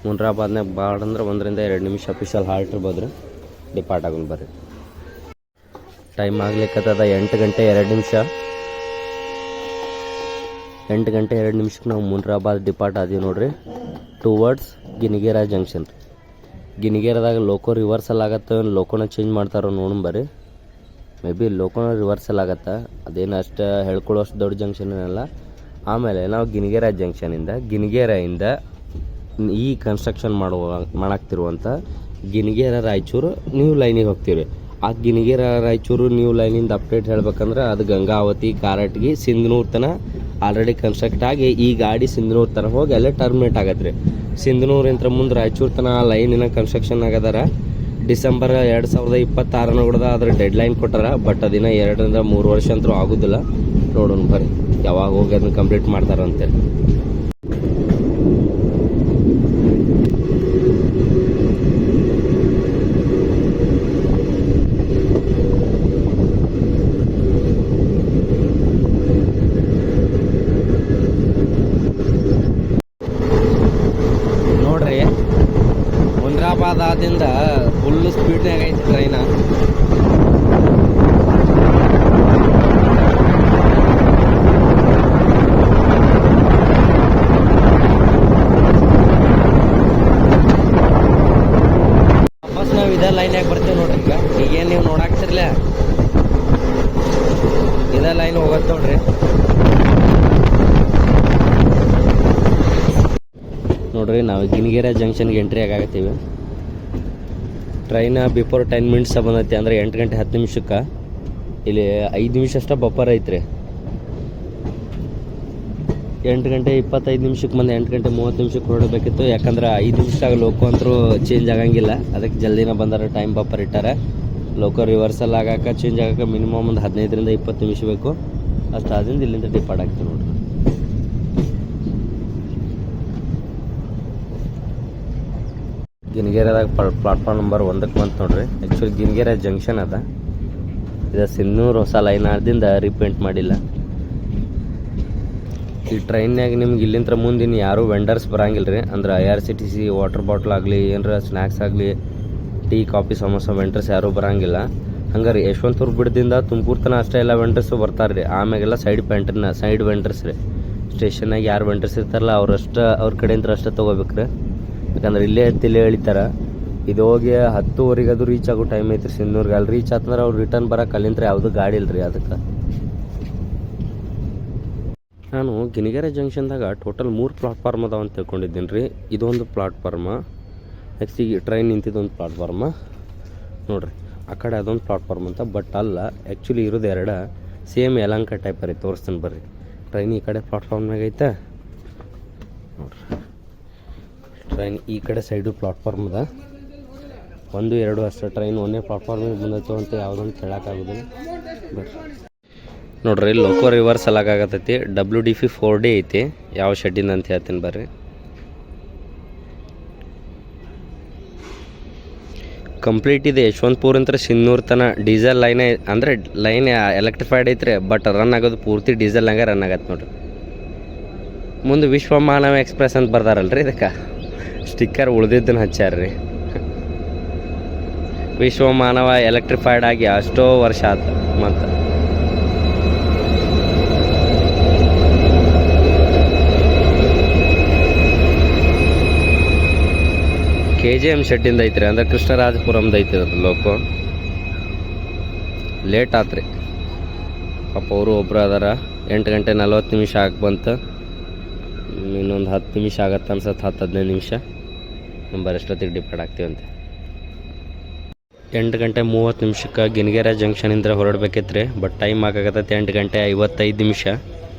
B: ಮುನ್ರಾಬಾದ್ನಾಗ ಭಾಳ ಅಂದ್ರೆ 1-2 ನಿಮಿಷ ಅಫಿಷಿಯಲ್ ಹಾಲ್ಟ್ ಇರ್ಬೋದ್ರಿ. ಡಿಪಾರ್ಟ್ ಆಗೋಣ ಬರ್ರಿ. ಟೈಮ್ ಆಗ್ಲಿಕ್ಕತ್ತದ 8 ಗಂಟೆ 2 ನಿಮಿಷ. 8 ಗಂಟೆ 2 ನಿಮಿಷಕ್ಕೆ ನಾವು ಮುನ್ರಾಬಾದ್ ಡಿಪಾರ್ಟ್ ಆದೀವಿ ನೋಡ್ರಿ. Towards Ginigera junction. ಗಿನಿಗೇರದಾಗ ಲೋಕೋ ರಿವರ್ಸಲ್ ಆಗತ್ತೆ, ಲೋಕೋನ ಚೇಂಜ್ ಮಾಡ್ತಾರೋ ನೋಡೋಣ ಬರ್ರಿ. ಮೇ ಬಿ ಲೋಕೋನ ರಿವರ್ಸಲ್ ಆಗತ್ತೆ, ಅದೇನು ಅಷ್ಟು ಹೇಳ್ಕೊಳ್ಳೋಷ್ಟು ದೊಡ್ಡ ಜಂಕ್ಷನ್ ಏನಲ್ಲ. ಆಮೇಲೆ ನಾವು ಗಿನಿಗೇರ ಗಿನಿಗೇರಿಂದ ಈ ಕನ್ಸ್ಟ್ರಕ್ಷನ್ ಮಾಡಾಕ್ತಿರುವಂಥ ಗಿನಿಗೇರ ರಾಯಚೂರು ನ್ಯೂ ಲೈನಿಗೆ ಹೋಗ್ತೀವಿ. ಆ ಗಿನಿಗೇರ ರಾಯಚೂರು ನ್ಯೂ ಲೈನಿಂದ ಅಪ್ಡೇಟ್ ಹೇಳ್ಬೇಕಂದ್ರೆ ಅದು ಗಂಗಾವತಿ, ಕಾರಟಗಿ, ಸಿಂಧನೂರು ತನಕ ಆಲ್ರೆಡಿ ಕನ್ಸ್ಟ್ರಕ್ಟ್ ಆಗಿ ಈ ಗಾಡಿ ಸಿಂಧನೂರು ತನಕ ಹೋಗಿ ಅಲ್ಲೇ ಟರ್ಮಿನೇಟ್ ಆಗತ್ತೆ ರೀ. ಸಿಂಧನೂರಿಂತ ಮುಂದೆ ರಾಯಚೂರು ತನಕ ಆ ಲೈನಿನ ಕನ್ಸ್ಟ್ರಕ್ಷನ್ ಆಗದಾರ. ಡಿಸೆಂಬರ್ 2026 ಕೂಡ ಅದ್ರ ಡೆಡ್ ಲೈನ್ ಕೊಟ್ಟಾರ. ಬಟ್ ಅದಿನ 2-3 ವರ್ಷ ಅಂತೂ ಆಗೋದಿಲ್ಲ. ನೋಡೋಣ ಬರ್ರಿ ಯಾವಾಗ ಹೋಗಿ ಅದನ್ನ ಕಂಪ್ಲೀಟ್ ಮಾಡ್ತಾರಂತೇಳಿ. ಮುನ್ರಾಬಾದಿಂದ ಫುಲ್ ಸ್ಪೀಡ್ನಾಗ ಐತಿ ಟ್ರೈನ. ವಾಪಸ್ ನಾವು ಇದೇ ಲೈನ್ಯಾಗ ಬರ್ತೀವಿ ನೋಡ್ರಿ. ಈಗೇನು ನೀವು ನೋಡಾಕ್ತಿರ್ಲ ಇದೇ ಲೈನ್ ಹೋಗತ್ತೆ ನೋಡ್ರಿ. ನೋಡ್ರಿ ನಾವು ಗಿನಿಗೇರ ಜಂಕ್ಷನ್ಗೆ ಎಂಟ್ರಿ ಆಗಾಕತ್ತೀವಿ. ಟ್ರೈನ್ ಬಿಫೋರ್ 10 ಮಿನಿಟ್ಸ್ ಬಂದೈತಿ, ಅಂದರೆ 8 ಗಂಟೆ 10 ನಿಮಿಷಕ್ಕೆ. ಇಲ್ಲಿ 5 ನಿಮಿಷ ಅಷ್ಟೇ ಬಫರ್ ಐತ್ರಿ. 8 ಗಂಟೆ 25 ನಿಮಿಷಕ್ಕೆ ಬಂದು 8 ಗಂಟೆ 30 ನಿಮಿಷಕ್ಕೆ ಹೊರಡಬೇಕಿತ್ತು. ಯಾಕಂದ್ರೆ 5 ನಿಮಿಷದಾಗ ಲೋಕೋ ಅಂತರೂ ಚೇಂಜ್ ಆಗಂಗಿಲ್ಲ, ಅದಕ್ಕೆ ಜಲ್ದಿನ ಬಂದಾರ. ಟೈಮ್ ಬಫರ್ ಇಟ್ಟಾರೆ. ಲೋಕೋ ರಿವರ್ಸಲ್ ಆಗಾಕ ಚೇಂಜ್ ಆಗಾಕ ಮಿನಿಮಮ್ ಒಂದು 15-20 ನಿಮಿಷ ಬೇಕು. ಅಷ್ಟು ಆದ್ರಿಂದ ಇಲ್ಲಿಂದ ಡಿಪಾರ್ಟ್ ಆಗ್ತೀವಿ ನೋಡ್ರಿ. ಗಿನಿಗೇರದಾಗ ಪ್ಲಾಟ್ಫಾರ್ಮ್ ನಂಬರ್ 1ಕ್ಕೆ ಬಂತು ನೋಡ್ರಿ. ಆ್ಯಕ್ಚುಲಿ ಗಿನಿಗೇರ ಜಂಕ್ಷನ್ ಅದ. ಇದು ಸಿಂಧನೂರು ಹೊಸ ಲೈನ್ ಆದ್ರಿಂದ ರೀಪೇಂಟ್ ಮಾಡಿಲ್ಲ. ಈ ಟ್ರೈನ್ಯಾಗ ನಿಮ್ಗೆ ಇಲ್ಲಿಂದ ಮುಂದಿನ ಯಾರೂ ವೆಂಡರ್ಸ್ ಬರಂಗಿಲ್ಲ ರೀ. ಅಂದ್ರೆ IRCTC ವಾಟರ್ ಬಾಟ್ಲ್ ಆಗಲಿ ಏನಾರ ಸ್ನ್ಯಾಕ್ಸ್ ಆಗಲಿ ಟೀ ಕಾಫಿ ಸಮೋಸ ವೆಂಡರ್ಸ್ ಯಾರೂ ಬರಂಗಿಲ್ಲ. ಹಂಗಾರೆ ಯಶವಂತಪುರ ಬಿಡದಿಂದ ತುಮಕೂರು ತನಕ ಅಷ್ಟೇ ಎಲ್ಲ ವೆಂಡರ್ಸು ಬರ್ತಾರೆ ರೀ. ಆಮ್ಯಾಗೆಲ್ಲ ಸೈಡ್ ವೆಂಡರ್ಸ್ ರೀ. ಸ್ಟೇಷನ್ನಾಗ ಯಾರು ವೆಂಡರ್ಸ್ ಇರ್ತಾರಲ್ಲ ಅವ್ರ ಕಡೆಯಿಂದ ಅಷ್ಟೇ ತೊಗೋಬೇಕು ರೀ. ಯಾಕಂದ್ರೆ ಇಲ್ಲೇ ಎಳಿತಾರೆ. ಇದು ಹೋಗಿ 10:15 ಅದು ರೀಚ್ ಆಗೋ ಟೈಮ್ ಐತ್ರಿ ಸಿಂಧನೂರ್ಗೆ. ಅಲ್ಲಿ ರೀಚ್ ಆತಂದ್ರೆ ಅವ್ರು ರಿಟರ್ನ್ ಬರೋಕೆ ಅಲ್ಲಿಂದ ಯಾವುದೂ ಗಾಡಿ ಇಲ್ರಿ. ಅದಕ್ಕೆ ನಾನು ಗಿನಿಗೇರ ಜಂಕ್ಷನ್ದಾಗ ಟೋಟಲ್ 3 ಪ್ಲಾಟ್ಫಾರ್ಮ್ ಅದಾವ ಅಂತ ತಿಳ್ಕೊಂಡಿದ್ದೀನಿ ರೀ. ಇದೊಂದು ಪ್ಲಾಟ್ಫಾರ್ಮ, ನೆಕ್ಸ್ಟ್ ಈಗ ಟ್ರೈನ್ ನಿಂತಿದ್ದೊಂದು ಪ್ಲಾಟ್ಫಾರ್ಮ ನೋಡಿರಿ. ಆ ಕಡೆ ಅದೊಂದು ಪ್ಲಾಟ್ಫಾರ್ಮ್ ಅಂತ. ಬಟ್ ಅಲ್ಲ, ಆ್ಯಕ್ಚುಲಿ ಇರೋದು 2 ಸೇಮ್ ಯಲಹಂಕ ಟೈಪ್ ರೀ. ತೋರಿಸ್ತಾನೆ ಬರ್ರಿ. ಟ್ರೈನ್ ಈ ಕಡೆ ಪ್ಲಾಟ್ಫಾರ್ಮ್ನಾಗ ಐತೆ ನೋಡ್ರಿ. ಟ್ರೈನ್ ಈ ಕಡೆ ಸೈಡು ಪ್ಲಾಟ್ಫಾರ್ಮ್ ಅದ. 1, 2 ಅಷ್ಟೇ ಟ್ರೈನ್ ಒಂದೇ ಪ್ಲಾಟ್ಫಾರ್ಮಿಗೆ ಬಂದೈತು ಅಂತ ಯಾವುದೊಂದು ಕೇಳೋಕ್ಕಾಗೋದಿಲ್ಲ. ಬರ್ರಿ ನೋಡ್ರಿ, ಲೋಕೋ ರಿವರ್ಸಲ್ ಆಗಾಕತ್ತೈತಿ. WDP 4D ಐತಿ. ಯಾವ ಶೆಡ್ಡಿಂದ ಅಂತ ಹೇಳ್ತೀನಿ ಬರ್ರಿ. ಕಂಪ್ಲೀಟ್ ಇದೆ. ಯಶವಂತಪುರ ಅಂತ ಸಿಂಧನೂರು ತನಕ ಡೀಸೆಲ್ ಲೈನೇ, ಅಂದರೆ ಲೈನ್ ಎಲೆಕ್ಟ್ರಿಫೈಡ್ ಐತ್ರಿ. ಬಟ್ ರನ್ ಆಗೋದು ಪೂರ್ತಿ ಡೀಸೆಲ್ನಾಗ ರನ್ ಆಗತ್ತೆ ನೋಡ್ರಿ. ಮುಂದೆ ವಿಶ್ವ ಮಾನವ ಎಕ್ಸ್ಪ್ರೆಸ್ ಅಂತ ಬರ್ದಾರಲ್ರಿ, ಇದಕ್ಕೆ ಸ್ಟಿಕ್ಕರ್ ಉಳ್ದಿದ್ದನ್ನು ಹಚ್ಚಾರ್ರಿ. ವಿಶ್ವ ಮಾನವ ಎಲೆಕ್ಟ್ರಿಫೈಡ್ ಆಗಿ ಅಷ್ಟೋ ವರ್ಷ ಆಯ್ತು. ಮತ್ತು KGM ಶೆಡ್ಡಿಂದ ಐತ್ರಿ, ಅಂದ್ರೆ ಕೃಷ್ಣರಾಜಪುರಮ್ದು ಐತಿ ಅದು ಲೋಕೋ. ಲೇಟ್ ಆತ್ರಿ ಪಾಪ. ಅವರು ಒಬ್ರು ಅದಾರ. 8 ಗಂಟೆ 40 ನಿಮಿಷ ಆಗಿ ಬಂತು. ಇನ್ನೊಂದು 10 ನಿಮಿಷ ಆಗತ್ತೆ ಅನ್ಸತ್ತೆ. 10-15 ನಿಮಿಷ ನಂಬರ್ ಎಷ್ಟೊತ್ತಿಗೆ ಡಿಪಾರ್ಟ್ ಆಗ್ತೀವಂತೆ. 8:30 ಗಿನಿಗೆರೆ ಜಂಕ್ಷನಿಂದ ಹೊರಡ್ಬೇಕಿತ್ತು ಬಟ್ ಟೈಮ್ ಆಗಾಕತ್ತೈತೆ 8:55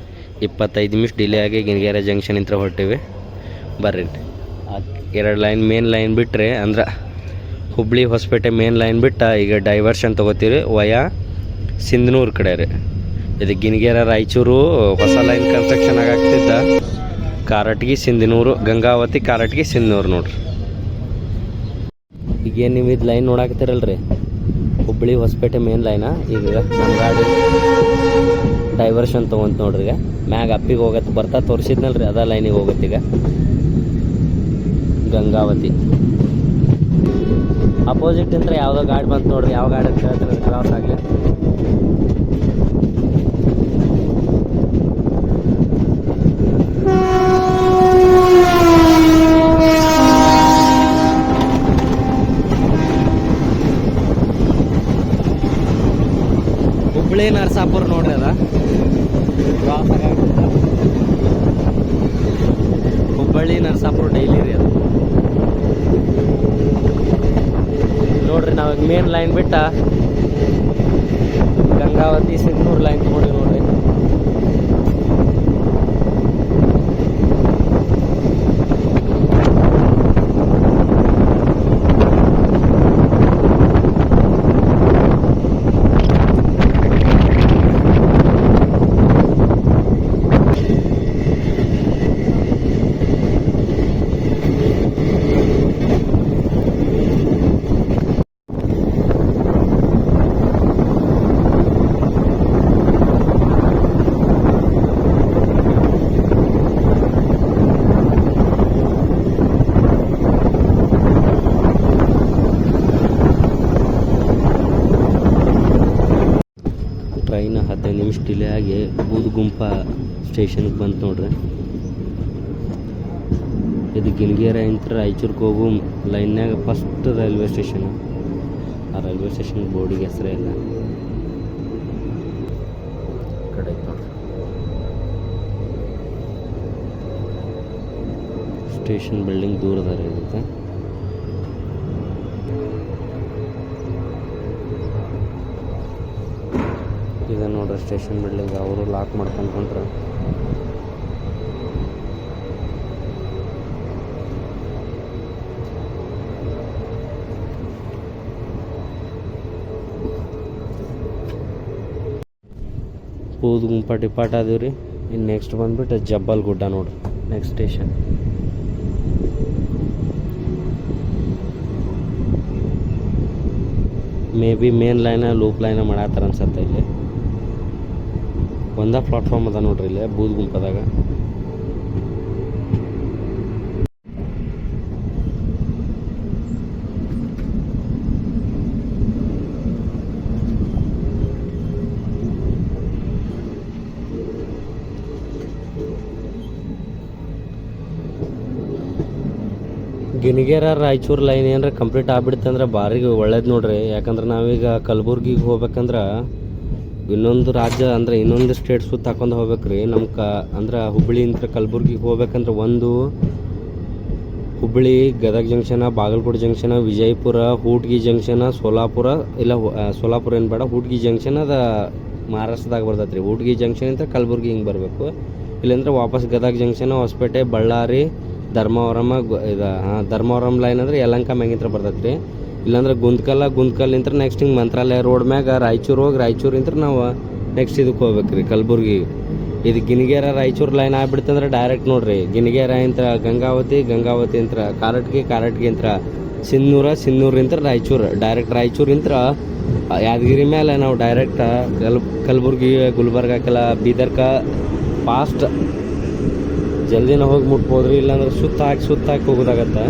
B: 25 ನಿಮಿಷ ಡಿಲೇ ಆಗಿ ಗಿನಿಗೆರೆ ಜಂಕ್ಷನಿಂದ ಹೊರಟಿವಿ. ಬರ್ರಿ, 2 ಲೈನ್ ಮೇನ್ ಲೈನ್ ಬಿಟ್ಟರೆ ಅಂದ್ರೆ ಹುಬ್ಳಿ ಹೊಸಪೇಟೆ ಮೇನ್ ಲೈನ್ ಬಿಟ್ಟು ಈಗ ಡೈವರ್ಷನ್ ತೊಗೋತೀವಿ ವಯಾ ಸಿಂಧನೂರು ಕಡೆ ರೀ. ಇದು ಗಿನಿಗೆರೆ ರಾಯಚೂರು ಹೊಸ ಲೈನ್ ಕನ್ಸ್ಟ್ರಕ್ಷನ್ ಆಗಾಗ್ತಿದ್ದ ಕಾರಟಗಿ ಸಿಂಧನೂರು, ಗಂಗಾವತಿ ಕಾರಟಗಿ ಸಿಂಧನೂರು ನೋಡ್ರಿ. ಈಗೇನು ನೀವು ಇದು ಲೈನ್ ನೋಡಾಕತ್ತೀರಲ್ರಿ, ಹುಬ್ಳಿ ಹೊಸಪೇಟೆ ಮೇನ್ ಲೈನ. ಈಗ ನಮ್ಮ ಗಾಡಿ ಡೈವರ್ಷನ್ ತೊಗೊಂತ ನೋಡ್ರಿ. ಈಗ ಮ್ಯಾಗ ಅಪ್ಪಿಗೆ ಹೋಗತ್ತೆ ಬರ್ತಾ ತೋರಿಸಿದ್ನಲ್ರಿ, ಅದ ಲೈನಿಗೆ ಹೋಗುತ್ತೆ. ಈಗ ಗಂಗಾವತಿ ಅಪೋಸಿಟ್ ಇಂದ್ರೆ ಯಾವುದೋ ಗಾಡಿ ಬಂತು ನೋಡ್ರಿ. ಯಾವ ಗಾಡಿ ಅಂತ ಹೇಳ್ತಾರೆ ಕ್ರಾಸ್ ಆಗಲಿ. ಹುಬ್ಳಿ ನರಸಾಪುರ ನೋಡ್ರಿ, ಅದ ಕ್ರಾಸ್ ಹುಬ್ಬಳ್ಳಿ ನರಸಾಪುರ ಡೈಲಿ ರೀ ಅದು ನೋಡ್ರಿ. ನಾವಾಗ ಮೇನ್ ಲೈನ್ ಬಿಟ್ಟ ಗಂಗಾವತಿ ಸಿಂಧನೂರು ಲೈನ್ ತೊಗೊಂಡು ನೋಡ್ರಿ. ಟ್ರೈನ್ 15 ನಿಮಿಷ ಡಿಲೇ ಆಗಿ ಬೂದಗುಂಪ ಸ್ಟೇಷನ್ಗೆ ಬಂತು ನೋಡ್ರಿ. ಇದು ಗಿನಿಗೆರೆ ಅಂತ ರಾಯಚೂರ್ಗೆ ಹೋಗು ಲೈನ್ಯಾಗ ಫಸ್ಟ್ ರೈಲ್ವೆ ಸ್ಟೇಷನ್. ಆ ರೈಲ್ವೆ ಸ್ಟೇಷನ್ ಬೋರ್ಡಿಗೆ ಹೆಸರೇ ಇಲ್ಲ ಕಡೆ ನೋಡ್ರಿ. ಸ್ಟೇಷನ್ ಬಿಲ್ಡಿಂಗ್ ದೂರದಾರ ಇರುತ್ತೆ. ಇದೆ ನೋಡ್ರಿ ಸ್ಟೇಷನ್ ಬಿಲ್ಡಿಂಗ್. ಅವರು ಲಾಕ್ ಮಾಡ್ಕೊಂಡು ಹೊಂಟ್ರೆ ಬೂದಗುಂಪ ಡಿಪಾರ್ಟ್ ಆದೀವಿ ರೀ. ಇನ್ನು ನೆಕ್ಸ್ಟ್ ಬಂದ್ಬಿಟ್ಟು ಜಬ್ಬಲ್ ಗುಡ್ಡ ನೋಡ್ರಿ next station. May be main ಲೈನ ಲೂಪ್ ಲೈನ ಮಾಡತ್ತಾರ ಅನ್ಸತ್ತೆ. ಇಲ್ಲಿ ಒಂದೇ ಪ್ಲಾಟ್ಫಾರ್ಮ್ ಅದ ನೋಡ್ರಿ ಇಲ್ಲಿ ಬೂದಗುಂಪದಾಗ. ಗಿನಿಗೆರೆ ರಾಯಚೂರು ಲೈನ್ ಏನಾರ ಕಂಪ್ಲೀಟ್ ಆಗ್ಬಿಡುತ್ತೆ ಅಂದ್ರೆ ಭಾರಿ ಒಳ್ಳೇದು ನೋಡ್ರಿ. ಯಾಕಂದ್ರೆ ನಾವೀಗ ಕಲಬುರ್ಗಿಗೆ ಹೋಗ್ಬೇಕಂದ್ರೆ ಇನ್ನೊಂದು ರಾಜ್ಯ ಅಂದರೆ ಇನ್ನೊಂದು ಸ್ಟೇಟ್ ಸುತ್ತ ಹಾಕೊಂಡು ಹೋಗ್ಬೇಕು ರೀ. ನಮ್ಮ ಅಂದ್ರೆ ಹುಬ್ಳಿಯಿಂದ ಕಲಬುರ್ಗಿಗೆ ಹೋಗ್ಬೇಕಂದ್ರೆ ಒಂದು Hubli Gadag junction, Bagalkot junction, Vijayapura, ಹೂಟ್ಗಿ junction, Solapur ಇಲ್ಲ ಸೋಲಾಪುರ ಏನು ಬೇಡ, ಹೂಟ್ಗಿ ಜಂಕ್ಷನ್ ಅದು ಮಹಾರಾಷ್ಟ್ರದಾಗ ಬರ್ತೈತೆ ರೀ. ಹೂಟ್ಗಿ ಜಂಕ್ಷನ್ ಅಂತ ಕಲಬುರ್ಗಿ ಹಿಂಗೆ ಬರಬೇಕು. ಇಲ್ಲಾಂದ್ರೆ ವಾಪಸ್ ಗದಗ ಜಂಕ್ಷನ್, ಹೊಸಪೇಟೆ, ಬಳ್ಳಾರಿ, ಧರ್ಮವರಮ ಇದು ಧರ್ಮವರಂ ಲೈನ್ ಅಂದರೆ ಯಲಹಂಕ ಮ್ಯಾಗಿಂತ್ರ ಬರ್ತೈತೆ ರೀ. ಇಲ್ಲಾಂದ್ರೆ ಗುಂತ್ಕಲ್ಲಿಂತ್ರ ನೆಕ್ಸ್ಟ್ ಹಿಂಗೆ ಮಂತ್ರಾಲಯ ರೋಡ್ ಮ್ಯಾಗ ರಾಯಚೂರು ಹೋಗಿ ರಾಯಚೂರಿಂತ್ರ ನಾವು ನೆಕ್ಸ್ಟ್ ಇದಕ್ಕೆ ಹೋಗ್ಬೇಕು ರೀ ಕಲಬುರ್ಗಿ. ಇದು ಗಿನಿಗೆರೆ ರಾಯಚೂರು ಲೈನ್ ಆಗ್ಬಿಡ್ತಂದ್ರೆ ಡೈರೆಕ್ಟ್ ನೋಡ್ರಿ ಗಿನಿಗೆರೆ ಅಂತ ಗಂಗಾವತಿ, ಗಂಗಾವತಿ ಅಂತ ಕಾರಟಗಿ ಅಂತ ಸಿನ್ನೂರಿಂತ್ರ ರಾಯಚೂರು, ಡೈರೆಕ್ಟ್ ರಾಯಚೂರಿಂತ್ರ ಯಾದಗಿರಿ ಮೇಲೆ ನಾವು ಡೈರೆಕ್ಟ್ ಕಲಬುರ್ಗಿ, ಗುಲ್ಬರ್ಗಕ್ಕೆಲ್ಲ ಬೀದರ್ಕ ಫಾಸ್ಟ್ ಜಲ್ದಿನ ಹೋಗಿ ಮುಟ್ಬೋದ್ರಿ. ಇಲ್ಲಾಂದ್ರೆ ಸುತ್ತ ಹಾಕಿ ಹೋಗೋದಾಗತ್ತೆ.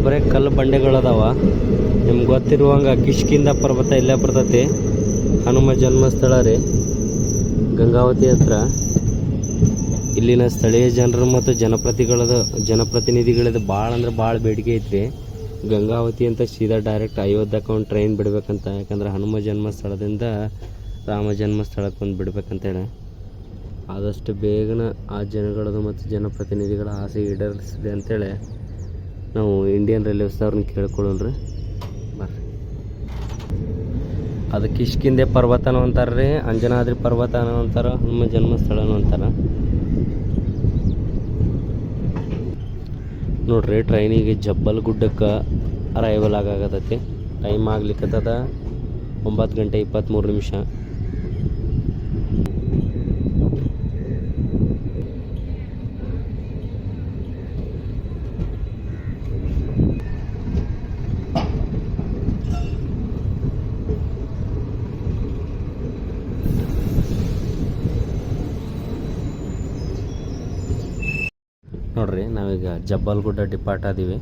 B: ಬರೀ ಕಲ್ಲು ಬಂಡೆಗಳದಾವ. ನಿಮ್ಗೆ ಗೊತ್ತಿರುವಂಗೆ ಕಿಷ್ಕಿಂದ ಪರ್ವತ ಇಲ್ಲೇ ಬರ್ತೈತಿ. ಹನುಮ ಜನ್ಮಸ್ಥಳ ರೀ ಗಂಗಾವತಿ ಹತ್ರ. ಇಲ್ಲಿನ ಸ್ಥಳೀಯ ಜನರು ಮತ್ತು ಜನಪ್ರತಿನಿಧಿಗಳದ್ದು ಭಾಳ ಅಂದ್ರೆ ಭಾಳ ಬೇಡಿಕೆ ಐತ್ರಿ. ಗಂಗಾವತಿ ಅಂತ ಸೀದಾ ಡೈರೆಕ್ಟ್ ಅಯೋಧ್ಯಕ್ಕೆ ಒಂದು ಟ್ರೈನ್ ಬಿಡ್ಬೇಕಂತ. ಯಾಕಂದ್ರೆ ಹನುಮ ಜನ್ಮಸ್ಥಳದಿಂದ ರಾಮ ಜನ್ಮಸ್ಥಳಕ್ಕೆ ಒಂದು ಬಿಡ್ಬೇಕಂತೇಳಿ. ಆದಷ್ಟು ಬೇಗನೆ ಆ ಜನಗಳದು ಮತ್ತು ಜನಪ್ರತಿನಿಧಿಗಳ ಆಸೆ ಈಡೇರಿಸಿದೆ ಅಂತೇಳಿ ನಾವು ಇಂಡಿಯನ್ ರೈಲ್ವೇಸ್ದವ್ರನ್ನ ಕೇಳ್ಕೊಳ್ಳೋಣ್ರಿ. ಬರ್ರಿ. ಅದು ಕಿಷ್ಕಿಂದೆ ಪರ್ವತನೂ ಅಂತಾರೆ ರೀ, ಅಂಜನಾದ್ರಿ ಪರ್ವತನೂ ಅಂತಾರೆ, ಹನುಮ ಜನ್ಮಸ್ಥಳನೂ ಅಂತಾರೆ. ನೋಡ್ರಿ ಟ್ರೈನಿಗೆ ಜಬ್ಬಲ್ ಗುಡ್ಡಕ್ಕೆ ಅರೈವಲ್ ಆಗಾಗತ್ತೈತಿ. ಟೈಮ್ ಆಗ್ಲಿಕ್ಕತ್ತದ 9:23. ನೋಡ್ರಿ ನಾವೀಗ ಜಬ್ಬಲ್ ಗುಡ್ಡ ಡಿಪಾರ್ಟ್ ಆದೀವಿ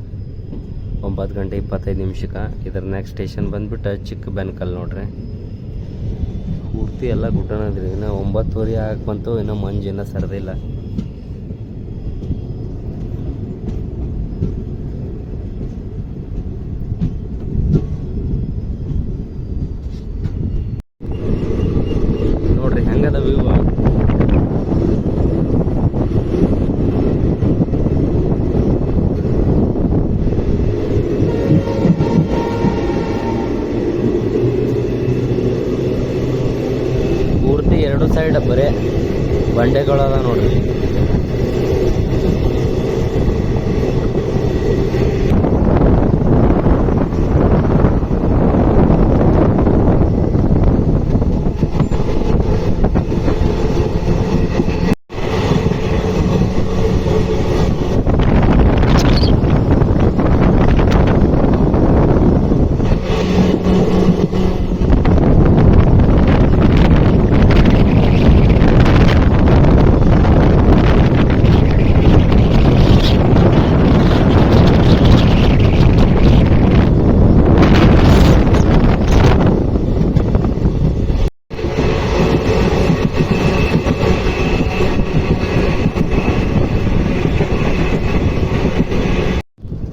B: 9:25. ಇದ್ರ ನೆಕ್ಸ್ಟ್ ಸ್ಟೇಷನ್ ಬಂದ್ಬಿಟ್ಟು ಚಿಕ್ಕ ಬೆನ್ಕಲ್. ನೋಡ್ರಿ ಪೂರ್ತಿ ಎಲ್ಲ ಗುಡ್ಡನದ್ರಿ. ಇನ್ನು 9:30 ಆಗಕ್ಕೆ ಬಂತು, ಇನ್ನೂ ಮಂಜು ಇನ್ನೂ ಸರಿದಿಲ್ಲ. ನೋಡ್ರಿ ಹೆಂಗದ ವ್ಯೂ. ಪೂರ್ತಿ ಎರಡು ಸೈಡ್ ಬರೇ ಬಂಡೆಗಳದ ನೋಡ್ರಿ.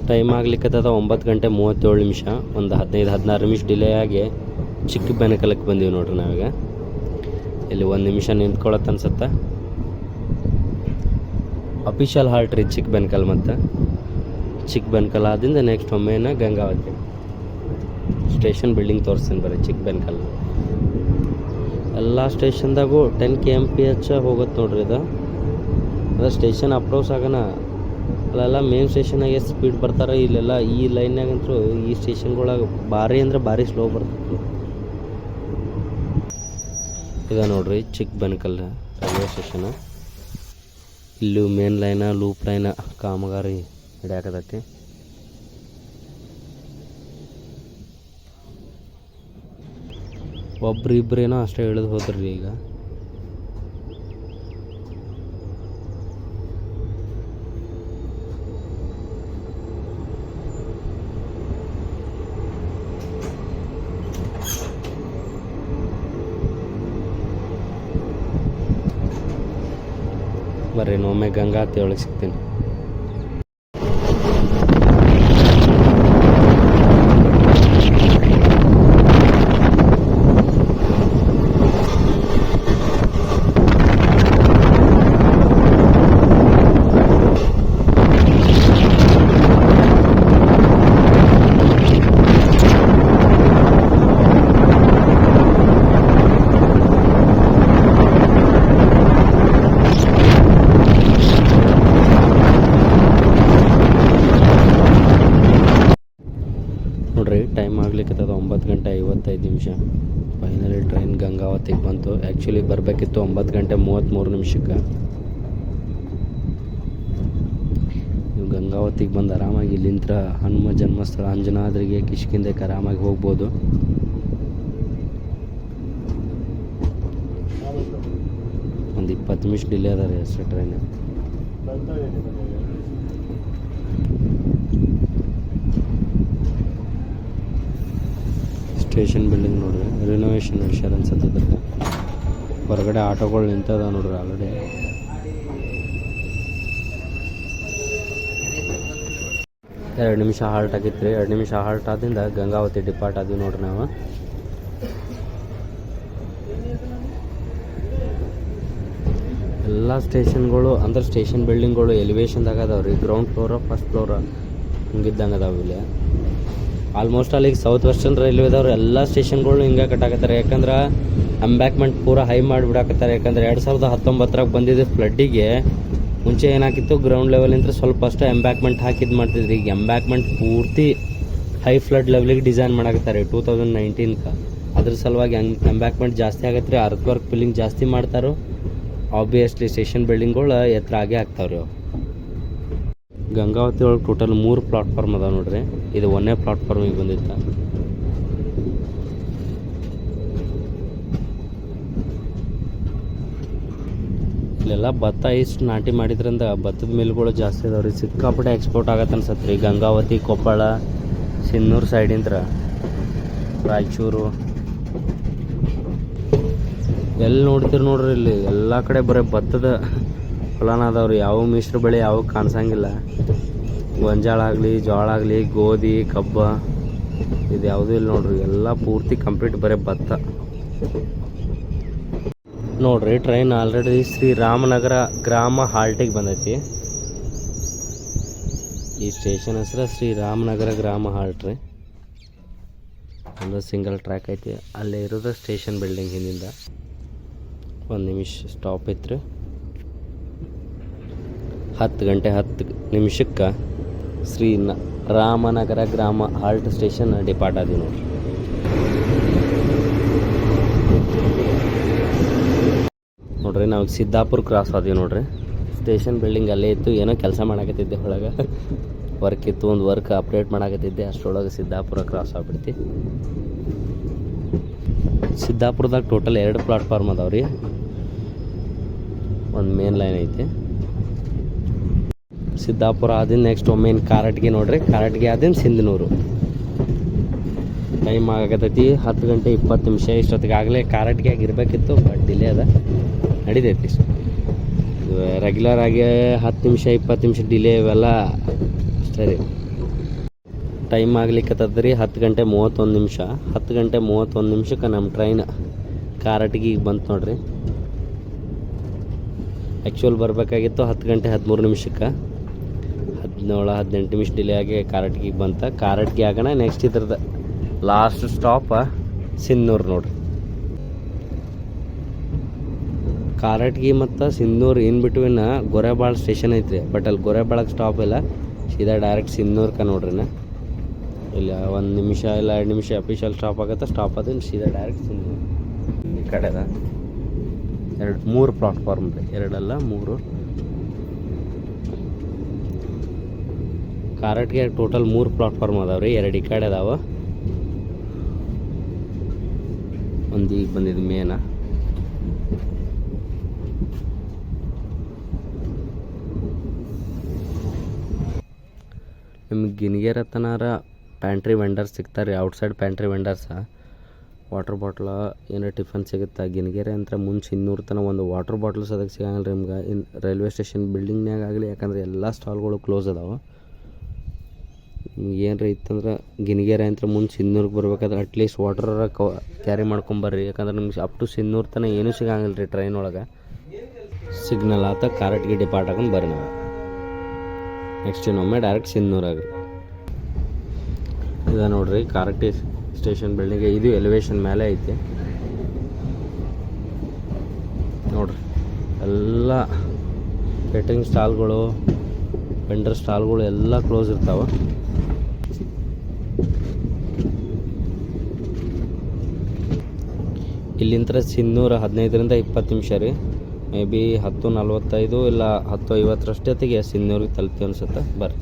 B: ಟೈಮ್ ಆಗ್ಲಿಕ್ಕತ್ತದ 9:37. ಒಂದು 15-16 ನಿಮಿಷ ಡಿಲೇ ಆಗಿ ಚಿಕ್ಕ ಬೆನಕಲಕ್ಕೆ ಬಂದೀವಿ ನೋಡ್ರಿ ನಾವೀಗ. ಇಲ್ಲಿ 1 ನಿಮಿಷ ನಿಂತ್ಕೊಳ್ಳೋದು ಅನ್ಸುತ್ತೆ. ಅಫಿಷಿಯಲ್ ಹಾಲ್ಟ್ ರೀ ಚಿಕ್ಕ ಬೆನಕಲ್. ಮತ್ತು ಚಿಕ್ಕ ಬೆನಕಲ್ ಆದಿಂದ ನೆಕ್ಸ್ಟ್ ಒಮ್ಮೆನ ಗಂಗಾವತಿ ಸ್ಟೇಷನ್ ಬಿಲ್ಡಿಂಗ್ ತೋರಿಸ್ತೀನಿ ಬರ್ರಿ. ಚಿಕ್ಕ ಬೆನಕಲ್ ಎಲ್ಲ ಸ್ಟೇಷನ್ದಾಗೂ 10 km/h ಹೋಗುತ್ತೆ ನೋಡ್ರಿ. ಇದು ಅದ ಸ್ಟೇಷನ್ ಅಪ್ರೋಚ್ ಆಗೋಣ ಅಲ್ಲೆಲ್ಲ ಮೇನ್ ಸ್ಟೇಷನಾಗೆ ಸ್ಪೀಡ್ ಬರ್ತಾರೆ. ಇಲ್ಲೆಲ್ಲ ಈ ಲೈನ್ಯಾಗಂತೂ ಈ ಸ್ಟೇಷನ್ಗಳಾಗ ಭಾರಿ ಅಂದ್ರೆ ಭಾರಿ ಸ್ಲೋ ಬರ್ತದೆ. ಈಗ ನೋಡ್ರಿ ಚಿಕ್ಕ ಬೆನಕಲ್ ರೈಲ್ವೆ ಸ್ಟೇಷನ್. ಇಲ್ಲೂ ಮೇನ್ ಲೈನ ಲೂಪ್ ಲೈನ ಕಾಮಗಾರಿ ನಡೆಯಾಕತೈತಿ. ಒಬ್ರಿಬ್ರೇನೋ ಅಷ್ಟೇ ಇಳಿದು ಹೋದ್ರಿ ಈಗ. ಬರ್ರಿ ಇನ್ನೊಮ್ಮೆ ಗಂಗಾವತಿ ಒಳಗೆ ಸಿಗ್ತೀನಿ. ನೋಡ್ರಿ ಟೈಮ್ ಆಗ್ಲಿಕ್ಕತ್ತದ 9:55. ಫೈನಲಿ ಟ್ರೈನ್ ಗಂಗಾವತಿಗೆ ಬಂತು. ಆ್ಯಕ್ಚುಲಿ ಬರಬೇಕಿತ್ತು 9:33. ನೀವು ಗಂಗಾವತಿಗೆ ಬಂದು ಆರಾಮಾಗಿ ಇಲ್ಲಿಂದ ಹನುಮ ಜನ್ಮಸ್ಥಳ ಅಂಜನಾದ್ರಿಗೆ ಕಿಷ್ಕಿಂದಕ್ಕೆ ಆರಾಮಾಗಿ ಹೋಗ್ಬೋದು. ಒಂದು 20 ನಿಮಿಷ ಡಿಲೇ ಅದ ರೀ ಅಷ್ಟೇ ಟ್ರೈನ್. ಸ್ಟೇಷನ್ ಬಿಲ್ಡಿಂಗ್ ನೋಡ್ರಿ, ರಿನೋವೇಷನ್ ನಡೆಸ್ಯಾರ ಅನ್ಸತ್ತೆ. ಹೊರಗಡೆ ಆಟೋಗಳು ನಿಂತದ ನೋಡ್ರಿ ಆಲ್ರೆಡಿ. ಎರಡು ನಿಮಿಷ ಹಾಲ್ಟ್ ಆಗಿತ್ತು ರೀ. 2 ನಿಮಿಷ ಹಾಲ್ಟ್ ಆದಿಂದ ಗಂಗಾವತಿ ಡಿಪಾರ್ಟ್ ಆದ್ವಿ ನೋಡ್ರಿ ನಾವು. ಎಲ್ಲ ಸ್ಟೇಷನ್ಗಳು ಅಂದ್ರೆ ಸ್ಟೇಷನ್ ಬಿಲ್ಡಿಂಗ್ಗಳು ಎಲಿವೇಶನ್ದಾಗ ಅದಾವ್ರಿ. ಗ್ರೌಂಡ್ ಫ್ಲೋರ ಫಸ್ಟ್ ಫ್ಲೋರ ಹಿಂಗಿದ್ದಂಗೆ ಅದಾವ ಇಲ್ಲಿ. ಆಲ್ಮೋಸ್ಟ್ ಅಲ್ಲಿಗೆ ಸೌತ್ ವೆಸ್ಟರ್ನ್ ರೈಲ್ವೆದವ್ರು ಎಲ್ಲ ಸ್ಟೇಷನ್ಗಳು ಹಿಂಗೆ ಕಟ್ಟಾಕತ್ತಾರೆ. ಯಾಕಂದ್ರೆ ಎಂಬ್ಯಾಕ್ಮೆಂಟ್ ಪೂರ ಹೈ ಮಾಡಿಬಿಡಾಕತ್ತಾರೆ. ಯಾಕಂದ್ರೆ 2019 ಬಂದಿದ್ದ ಫ್ಲಡ್ಡಿಗೆ ಮುಂಚೆ ಏನಾಕಿತ್ತು, ಗ್ರೌಂಡ್ ಲೆವೆಲಿಂದ ಸ್ವಲ್ಪ ಅಷ್ಟೇ ಎಂಬ್ಯಾಕ್ಮೆಂಟ್ ಹಾಕಿದ್ದು ಮಾಡ್ತಿದ್ರಿ. ಈಗ ಎಂಬ್ಯಾಕ್ಮೆಂಟ್ ಪೂರ್ತಿ ಹೈ ಫ್ಲಡ್ ಲೆವೆಲಿಗೆ ಡಿಸೈನ್ ಮಾಡಾಕತ್ತಾರೆ 2019ಕ್ಕೆ. ಅದ್ರ ಸಲುವಾಗಿ ಎಂಬ್ಯಾಕ್ಮೆಂಟ್ ಜಾಸ್ತಿ ಆಗತ್ತೆ ರೀ. ಅರ್ತ್ ವರ್ಕ್ ಫಿಲ್ಲಿಂಗ್ ಜಾಸ್ತಿ ಮಾಡ್ತಾರೋ, ಆಬ್ವಿಯಸ್ಲಿ ಸ್ಟೇಷನ್ ಬಿಲ್ಡಿಂಗ್ಗಳು ಎತ್ತರ ಆಗೇ ಆಗ್ತಾವ್ರಿ ಅವು. ಗಂಗಾವತಿ ಒಳಗೆ ಟೋಟಲ್ 3 ಪ್ಲಾಟ್ಫಾರ್ಮ್ ಅದಾವೆ ನೋಡ್ರಿ. ಇದು 1ನೇ ಪ್ಲಾಟ್ಫಾರ್ಮಿಗೆ ಬಂದಿತ್ತು. ಇಲ್ಲೆಲ್ಲ ಭತ್ತ ಇಷ್ಟು ನಾಟಿ ಮಾಡಿದ್ರಿಂದ ಭತ್ತದ ಮಿಲ್ಗಳು ಜಾಸ್ತಿ ಅದಾವ್ರಿ. ಸಿಕ್ಕಾಪಟ್ಟೆ ಎಕ್ಸ್ಪೋರ್ಟ್ ಆಗತ್ತೆ ಅನ್ಸತ್ತೆ ರೀ. ಗಂಗಾವತಿ, ಕೊಪ್ಪಳ, ಸಿನ್ನೂರು ಸೈಡಿಂದ ರಾಯಚೂರು ಎಲ್ಲಿ ನೋಡ್ತೀರಿ ನೋಡ್ರಿ, ಇಲ್ಲಿ ಎಲ್ಲ ಕಡೆ ಬರೀ ಭತ್ತದ ಹೊಲನ ಅದಾವ್ರಿ. ಯಾವ ಮಿಶ್ರ ಬೆಳೆ ಯಾವ ಕಾಣಿಸಂಗಿಲ್ಲ. ಗೊಂಜಾಳ ಆಗಲಿ, ಜೋಳ ಆಗಲಿ, ಗೋಧಿ, ಕಬ್ಬ ಇದು ಯಾವುದೂ ಇಲ್ಲ ನೋಡ್ರಿ. ಎಲ್ಲ ಪೂರ್ತಿ ಕಂಪ್ಲೀಟ್ ಬರೀ ಭತ್ತ ನೋಡ್ರಿ. ಟ್ರೈನ್ ಆಲ್ರೆಡಿ ಶ್ರೀರಾಮನಗರ ಗ್ರಾಮ ಹಾಲ್ಟಿಗೆ ಬಂದೈತಿ. ಈ ಸ್ಟೇಷನ್ ಹೆಸರು ಶ್ರೀರಾಮನಗರ ಗ್ರಾಮ ಹಾಲ್ಟ್ ರೀ. ಒಂದು ಸಿಂಗಲ್ ಟ್ರ್ಯಾಕ್ ಐತಿ. ಅಲ್ಲೇ ಇರೋದು ಸ್ಟೇಷನ್ ಬಿಲ್ಡಿಂಗ್ ಹಿಂದಿಂದ. 1 ನಿಮಿಷ ಸ್ಟಾಪ್ ಐತ್ರಿ. 10 ಗಂಟೆ 10 ನಿಮಿಷಕ್ಕೆ ರಾಮನಗರ ಗ್ರಾಮ ಹಾಲ್ಟ್ ಸ್ಟೇಷನ್ ಡಿಪಾರ್ಟ್ ಆದ್ವಿ ನೋಡ್ರಿ. ನೋಡ್ರಿ ನಾವು ಸಿದ್ದಾಪುರ ಕ್ರಾಸ್ ಆದ್ವಿ ನೋಡ್ರಿ. ಸ್ಟೇಷನ್ ಬಿಲ್ಡಿಂಗ್ ಅಲ್ಲೇ ಇತ್ತು. ಏನೋ ಕೆಲಸ ಮಾಡಾಕತ್ತಿದ್ದೆ ಒಳಗೆ, ವರ್ಕ್ ಇತ್ತು. ಒಂದು ವರ್ಕ್ ಅಪ್ಡೇಟ್ ಮಾಡಾಕತ್ತಿದ್ದೆ, ಅಷ್ಟರೊಳಗೆ ಸಿದ್ದಾಪುರ ಕ್ರಾಸ್ ಆಗ್ಬಿಡ್ತಿ. ಸಿದ್ದಾಪುರದಾಗ ಟೋಟಲ್ 2 ಪ್ಲಾಟ್ಫಾರ್ಮ್ ಅದಾವ್ರಿ. ಒಂದು ಮೇನ್ ಲೈನ್ ಐತಿ. ಸಿದ್ದಾಪುರ ಆದಿಂದ ನೆಕ್ಸ್ಟ್ ಒಮ್ಮೆನ್ ಕಾರಟ್ಗಿ ನೋಡ್ರಿ. ಕಾರಟ್ಗಿ ಆದಿಂದ ಸಿಂಧನೂರು. ಟೈಮ್ ಆಗತೈತಿ 10 ಗಂಟೆ 20 ನಿಮಿಷ. ಇಷ್ಟೊತ್ತಿಗಾಗಲೇ ಕಾರಟ್ಗಿ ಆಗಿರ್ಬೇಕಿತ್ತು, ಬಟ್ ಡಿಲೇ ಅದ. ನಡೀತೈತಿ ರೆಗ್ಯುಲರ್ ಆಗಿ 10 ನಿಮಿಷ 20 ನಿಮಿಷ ಡಿಲೇ ಇವೆಲ್ಲ ಅಷ್ಟೇ ರೀ. ಟೈಮ್ ಆಗ್ಲಿಕ್ಕತ್ತದ ರೀ 10 ಗಂಟೆ 31 ನಿಮಿಷ. 10 ಗಂಟೆ 31 ನಿಮಿಷಕ್ಕೆ ನಮ್ಮ ಟ್ರೈನ್ ಕಾರಟಗಿಗೆ ಬಂತು ನೋಡ್ರಿ. ಆ್ಯಕ್ಚುಲ್ ಬರಬೇಕಾಗಿತ್ತು 10 ಗಂಟೆ 13 ನಿಮಿಷಕ್ಕೆ. 17-18 ನಿಮಿಷ ಡಿಲೇ ಆಗಿ ಕಾರಟಗಿಗೆ ಬಂತ. ಕಾರಟಗಿ ಆಗೋಣ ನೆಕ್ಸ್ಟ್ ಇದ್ರದ್ದು ಲಾಸ್ಟ್ ಸ್ಟಾಪ್ ಸಿನ್ನೂರು ನೋಡ್ರಿ. ಕಾರಟಗಿ ಮತ್ತು ಸಿನ್ನೂರು ಇನ್ ಬಿಟ್ವೀನ್ ಗೊರೆಬಾಳ ಸ್ಟೇಷನ್ ಐತ್ರಿ. ಬಟ್ ಅಲ್ಲಿ ಗೊರೆಬಾಳಕ್ಕೆ ಸ್ಟಾಪ್ ಇಲ್ಲ, ಸೀದಾ ಡೈರೆಕ್ಟ್ ಸಿನ್ನೂರ್ಕ ನೋಡ್ರಿ. ಇಲ್ಲ 1 ನಿಮಿಷ ಇಲ್ಲ 2 ನಿಮಿಷ ಅಫಿಷಿಯಲ್ ಸ್ಟಾಪ್ ಆಗುತ್ತೆ. ಸ್ಟಾಪ್ ಆದ್ರೆ ಸೀದಾ ಡೈರೆಕ್ಟ್ ಸಿನ್ನೂರು. ಈ ಕಡೆದ 3 ಪ್ಲಾಟ್ಫಾರ್ಮ್ ರೀ, 2 ಅಲ್ಲ 3. ಕಾರಟ್ಗೆ ಟೋಟಲ್ 3 ಪ್ಲಾಟ್ಫಾರ್ಮ್ ಅದಾವ್ರಿ. 2 ಈ ಕಡೆ ಅದಾವ, ಒಂದು ಈಗ ಬಂದಿದ್ದು ಮೇನ. ನಿಮ್ಗೆ ಗಿನಿಗೇರ್ ಹತ್ತನಾರ ಪ್ಯಾಂಟ್ರಿ ವೆಂಡರ್ಸ್ ಸಿಗ್ತಾರೆ ರೀ. ಔಟ್ಸೈಡ್ ಪ್ಯಾಂಟ್ರಿ ವೆಂಡರ್ಸ ವಾಟರ್ ಬಾಟ್ಲ ಏನೋ ಟಿಫನ್ ಸಿಗುತ್ತೆ. ಗಿನಿಗೇರಿ ಅಂತ ಮುಂಚೆ 200 ತನಕ ಒಂದು ವಾಟರ್ ಬಾಟ್ಲ್ಸ್ ಅದಕ್ಕೆ ಸಿಗಂಗಿಲ್ಲ ರೀ ನಿಮ್ಗೆ ರೈಲ್ವೆ ಸ್ಟೇಷನ್ ಬಿಲ್ಡಿಂಗ್ನಾಗ ಆಗಲಿ. ಯಾಕಂದ್ರೆ ಎಲ್ಲ ಸ್ಟಾಲ್ಗಳು ಕ್ಲೋಸ್ ಅದಾವೆ. ನಿಮ್ಗೆ ಏನಾರ ಇತ್ತಂದ್ರೆ ಗಿನಿಗೇರಿ ಅಂತ ಮುಂಚೆ 200ಕ್ಕೆ ಬರ್ಬೇಕಾದ್ರೆ ಅಟ್ಲೀಸ್ಟ್ ವಾಟರ್ ಕ್ಯಾರಿ ಮಾಡ್ಕೊಂಬರ್ರಿ. ಯಾಕಂದ್ರೆ ನಿಮ್ಗೆ ಅಪ್ ಟು 200 ತನಕ ಏನೂ ಸಿಗಂಗಿಲ್ಲ ರೀ ಟ್ರೈನ್ ಒಳಗೆ. ಸಿಗ್ನಲ್ ಆತ ಕಾರಟ್ಗಿ ಡಿಪಾರ್ಟ್ ಹಾಕೊಂಡು ಬರ್ರಿ ನಾವು. ನೆಕ್ಸ್ಟ್ ಇನ್ನೊಮ್ಮೆ ಡೈರೆಕ್ಟ್ ಸಿನ್ನೂರು ಆಗ್ರಿ. ಇದು ನೋಡ್ರಿ ಕಾರಟ್ಗಿ ಸ್ಟೇಷನ್ ಬಿಲ್ಡಿಂಗ್. ಇದು ಎಲಿವೇಶನ್ ಮೇಲೆ ಐತಿ ನೋಡ್ರಿ. ಎಲ್ಲ ಕೇಟರಿಂಗ್ ಸ್ಟಾಲ್ಗಳು, ವೆಂಡರ್ ಸ್ಟಾಲ್ಗಳು ಎಲ್ಲ ಕ್ಲೋಸ್ ಇರ್ತಾವೆ. ಇಲ್ಲಿಂದ ಸಿನ್ನೂರು 15ರಿಂದ 20 ನಿಮಿಷ ರೀ. ಮೇ ಬಿ 10:45 ಇಲ್ಲ 10:50 ಸಿನ್ನೂರಿಗೆ ತಲುಪ್ತೀವಿ ಅನ್ಸುತ್ತೆ. ಬರ್ರಿ.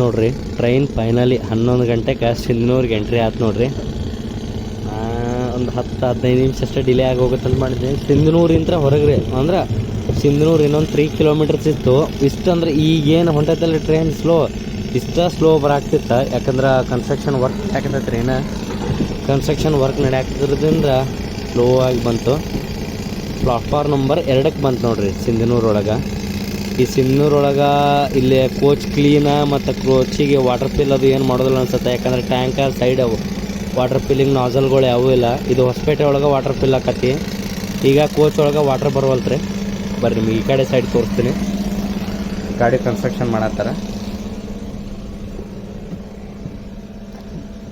B: ನೋಡ್ರಿ ಟ್ರೈನ್ ಫೈನಲಿ 11 ಗಂಟೆಗೆ ಸಿಂಧನೂರಿಗೆ ಎಂಟ್ರಿ ಆಯ್ತು ನೋಡ್ರಿ. ಒಂದು 10-15 ನಿಮಿಷ ಅಷ್ಟೇ ಡಿಲೇ ಆಗಿ ಹೋಗುತ್ತಂತ ಮಾಡಿದ್ದೆ. ಸಿಂಧನೂರಿಂತ ಹೊರಗೆ ರೀ, ಅಂದ್ರೆ ಸಿಂಧನೂರು ಇನ್ನೊಂದು 3 ಕಿಲೋಮೀಟರ್ಸ್ ಇತ್ತು. ಇಷ್ಟು ಅಂದ್ರೆ ಈಗೇನು ಹೊಂಟೈತಲ್ಲ ಟ್ರೈನ್ ಸ್ಲೋ ಬರಾಕ್ತಿತ್ತು. ಯಾಕಂದ್ರೆ ಕನ್ಸ್ಟ್ರಕ್ಷನ್ ವರ್ಕ್ ಹಾಕತೈತೆ ರೀ, ಕನ್ಸ್ಟ್ರಕ್ಷನ್ ವರ್ಕ್ ನಡೆಯಾಕ್ತಿರೋದ್ರಿಂದ ಸ್ಲೋ ಆಗಿ ಬಂತು. ಪ್ಲಾಟ್ಫಾರ್ಮ್ ನಂಬರ್ 2ಕ್ಕೆ ಬಂತು ನೋಡ್ರಿ ಸಿಂಧನೂರೊಳಗೆ. ಈ ಸಿಂಧನೂರೊಳಗೆ ಇಲ್ಲಿ ಕೋಚ್ ಕ್ಲೀನ ಮತ್ತು ಕೋಚಿಗೆ ವಾಟರ್ ಫಿಲ್ ಅದು ಏನು ಮಾಡೋದಿಲ್ಲ ಅನ್ಸುತ್ತೆ. ಯಾಕಂದ್ರೆ ಟ್ಯಾಂಕ ಸೈಡ್ ವಾಟರ್ ಫಿಲ್ಲಿಂಗ್ ನಾಜಲ್ಗಳು ಯಾವೂ ಇಲ್ಲ. ಇದು ಹೊಸಪೇಟೆ ಒಳಗೆ ವಾಟರ್ ಫಿಲ್ ಆಕತಿ. ಈಗ ಕೋಚ್ ಒಳಗೆ ವಾಟರ್ ಬರವಲ್ತ್ರಿ. ಬರ್ರಿ ನಿಮಗೆ ಈ ಕಡೆ ಸೈಡ್ ತೋರಿಸ್ತೀನಿ. ಗಾಡಿ ಕನ್ಸ್ಟ್ರಕ್ಷನ್ ಮಾಡತ್ತಾರ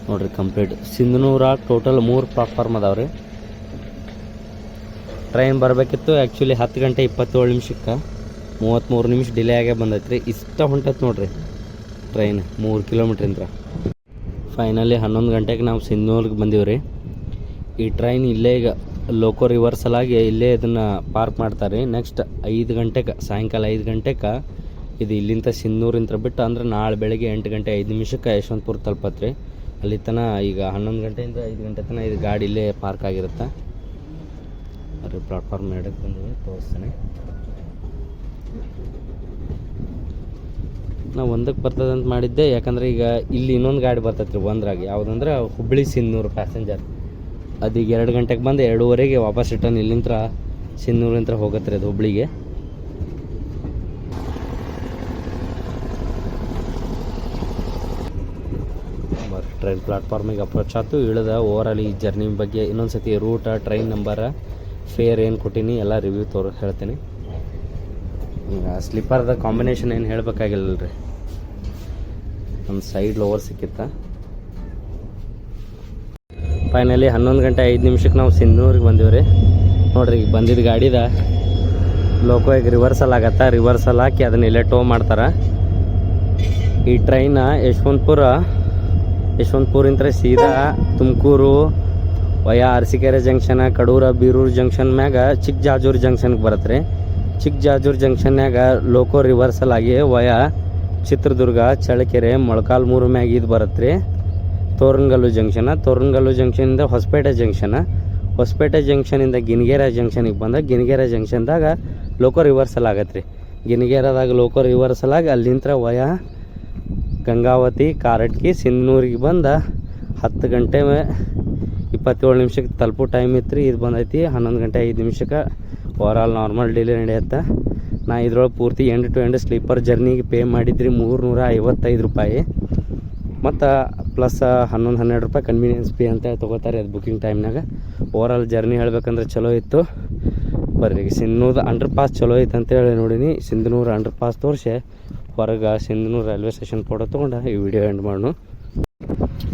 B: ನೋಡ್ರಿ. ಕಂಪ್ಲೀಟ್ ಸಿಂಧನೂರ ಟೋಟಲ್ 3 ಪ್ಲಾಟ್ಫಾರ್ಮ್ ಅದಾವೆ ರೀ. ಟ್ರೈನ್ ಬರಬೇಕಿತ್ತು ಆ್ಯಕ್ಚುಲಿ 10 ಗಂಟೆ 27 ನಿಮಿಷಕ್ಕೆ, 33 ನಿಮಿಷ ಡಿಲೇ ಆಗೇ ಬಂದೈತೆ ರೀ. ಇಷ್ಟ ಹೊಂಟೈತೆ ನೋಡ್ರಿ ಟ್ರೈನ್ 3 ಕಿಲೋಮೀಟ್ರಿಂದ. ಫೈನಲಿ 11 ಗಂಟೆಗೆ ನಾವು ಸಿಂಧನೂರಿಗೆ ಬಂದೀವಿ ರೀ. ಈ ಟ್ರೈನ್ ಇಲ್ಲೇ ಈಗ ಲೋಕೋ ರಿವರ್ಸಲ್ ಆಗಿ ಇಲ್ಲೇ ಇದನ್ನು ಪಾರ್ಕ್ ಮಾಡ್ತಾರೆ. ನೆಕ್ಸ್ಟ್ 5 ಗಂಟೆಗೆ, ಸಾಯಂಕಾಲ 5 ಗಂಟೆಗೆ ಇದು ಇಲ್ಲಿಂದ ಸಿಂಧನೂರಿಂತ ಬಿಟ್ಟು ಅಂದ್ರೆ ನಾಳೆ ಬೆಳಗ್ಗೆ 8 ಗಂಟೆ 5 ನಿಮಿಷಕ್ಕೆ ಯಶವಂತಪುರ ತಲುಪತ್ತೆ ರೀ. ಅಲ್ಲಿ ತನಕ ಈಗ 11 ಗಂಟೆಯಿಂದ 5 ಗಂಟೆ ತನಕ ಇದು ಗಾಡಿ ಇಲ್ಲೇ ಪಾರ್ಕ್ ಆಗಿರುತ್ತೆ. ಅದೇ ಪ್ಲಾಟ್ಫಾರ್ಮ್ 2ಕ್ಕೆ ಬಂದಿವಿ, ತೋರಿಸ್ತೀನಿ. ನಾವು 1ಕ್ಕೆ ಬರ್ತದೆ ಅಂತ ಮಾಡಿದ್ದೆ, ಯಾಕಂದ್ರೆ ಈಗ ಇಲ್ಲಿ ಇನ್ನೊಂದು ಗಾಡಿ ಬರ್ತೈತೆ ರೀ 1ರಾಗ. ಯಾವುದಂದ್ರೆ ಹುಬ್ಬಳ್ಳಿ ಸಿಂಧನೂರು ಪ್ಯಾಸೆಂಜರ್. ಅದೀಗ 2 ಗಂಟೆಗೆ ಬಂದು 2:30ಗೆ ವಾಪಸ್ ರಿಟರ್ನ್ ಇಲ್ಲಿಂದ ಸಿಂಧನೂರಿಂತ ಹೋಗುತ್ತೆ ರೀ ಅದು ಹುಬ್ಳಿಗೆ. ಟ್ರೈನ್ ಪ್ಲಾಟ್ಫಾರ್ಮಿಗೆ ಅಪ್ರೋಚ್ ಆಯ್ತು, ಇಳಿದ ಓವರಾಲ್ ಈ ಜರ್ನಿ ಬಗ್ಗೆ ಇನ್ನೊಂದು ಸತಿ ರೂಟ, ಟ್ರೈನ್ ನಂಬರ, ಫೇರ್ ಏನು ಕೊಟ್ಟೀನಿ ಎಲ್ಲ ರಿವ್ಯೂ ಹೇಳ್ತೀನಿ. ಈಗ ಸ್ಲೀಪರ್ದ ಕಾಂಬಿನೇಷನ್ ಏನು ಹೇಳಬೇಕಾಗಿಲ್ಲ ರೀ. ಒಂದು ಸೈಡ್ ಲೋವರ್ ಸಿಕ್ಕಿತ್ತ. ಫೈನಲಿ 11 ಗಂಟೆ 5 ನಿಮಿಷಕ್ಕೆ ನಾವು ಸಿಂಧನೂರಿಗೆ ಬಂದೀವಿ ರೀ. ನೋಡ್ರಿ ಈಗ ಬಂದಿದ್ದ ಗಾಡಿದ ಲೋಕೋ ಈಗ ರಿವರ್ಸಲ್ ಆಗತ್ತೆ. ರಿವರ್ಸಲ್ ಹಾಕಿ ಅದನ್ನ ಇಲ್ಲೇ ಟೋ ಮಾಡ್ತಾರೆ. ಈ ಟ್ರೈನ ಯಶವಂತಪುರಿಂದ ಸೀದಾ Tumakuru via Arsikere junction, Kadur, Birur junction ಮ್ಯಾಗ ಚಿಕ್ಕಜಾಜೂರು ಜಂಕ್ಷನ್ಗೆ ಬರುತ್ತೆ ರೀ. ಚಿಕ್ಕಜಾಜೂರು ಜಂಕ್ಷನ್ಯಾಗ ಲೋಕೋ ರಿವರ್ಸಲ್ ಆಗಿ ವಯಾ ಚಿತ್ರದುರ್ಗ, ಚಳ್ಳಕೆರೆ, ಮೊಳಕಾಲ್ಮೂರು ಮ್ಯಾಗ ಇದು ಬರುತ್ತೆ ರೀ ತೋರಣಗಲ್ಲು ಜಂಕ್ಷನ್. ತೋರಣಗಲ್ಲು ಜಂಕ್ಷನಿಂದ ಹೊಸಪೇಟೆ ಜಂಕ್ಷನಿಂದ ಗಿನಿಗೇರ ಜಂಕ್ಷನಿಗೆ ಬಂದ ಗಿನಿಗೇರ ಜಂಕ್ಷನ್ದಾಗ ಲೋಕೋ ರಿವರ್ಸಲ್ ಆಗತ್ತೆ ರೀ. ಗಿನಿಗೇರದಾಗ ಲೋಕೋ ರಿವರ್ಸಲ್ ಆಗಿ ಅಲ್ಲಿಂದ ವಯಾ ಗಂಗಾವತಿ, ಕಾರಟ್ಗಿ, ಸಿಂಧನೂರಿಗೆ ಬಂದ 10 ಗಂಟೆ 27 ನಿಮಿಷಕ್ಕೆ ತಲುಪೋ ಟೈಮ್ ಇತ್ತು ರೀ. ಇದು ಬಂದೈತಿ 11 ಗಂಟೆ 5 ನಿಮಿಷಕ್ಕೆ. ಓವರಾಲ್ ನಾರ್ಮಲ್ ಡಿಲೇ ನಡೆಯುತ್ತೆ. ನಾ ಇದ್ರೊಳಗೆ ಪೂರ್ತಿ ಎಂಡ್ ಟು ಎಂಡ್ ಸ್ಲೀಪರ್ ಜರ್ನಿಗೆ ಪೇ ಮಾಡಿದ್ರಿ $355 ಮತ್ತು ಪ್ಲಸ್ 11-12 ರೂಪಾಯಿ ಕನ್ವೀನಿಯನ್ಸ್ ಫೀ ಅಂತ ತೊಗೋತಾರೆ ಅದು ಬುಕ್ಕಿಂಗ್ ಟೈಮ್ನಾಗ. ಓವರಾಲ್ ಜರ್ನಿ ಹೇಳ್ಬೇಕಂದ್ರೆ ಚಲೋ ಇತ್ತು. ಬರ್ರಿ ಸಿಂಧನೂರು ಅಂಡರ್ ಪಾಸ್ ಚಲೋ ಐತೆ ಅಂತೇಳಿ ನೋಡೀನಿ. ಸಿಂಧನೂರು ಅಂಡರ್ ಪಾಸ್ ತೋರಿಸಿ ಹೊರಗೆ ಸಿಂಧನೂರು ರೈಲ್ವೆ ಸ್ಟೇಷನ್ ಫೋಟೋ ತೊಗೊಂಡು ಈ ವಿಡಿಯೋ ಎಂಡ್ ಮಾಡೋಣ.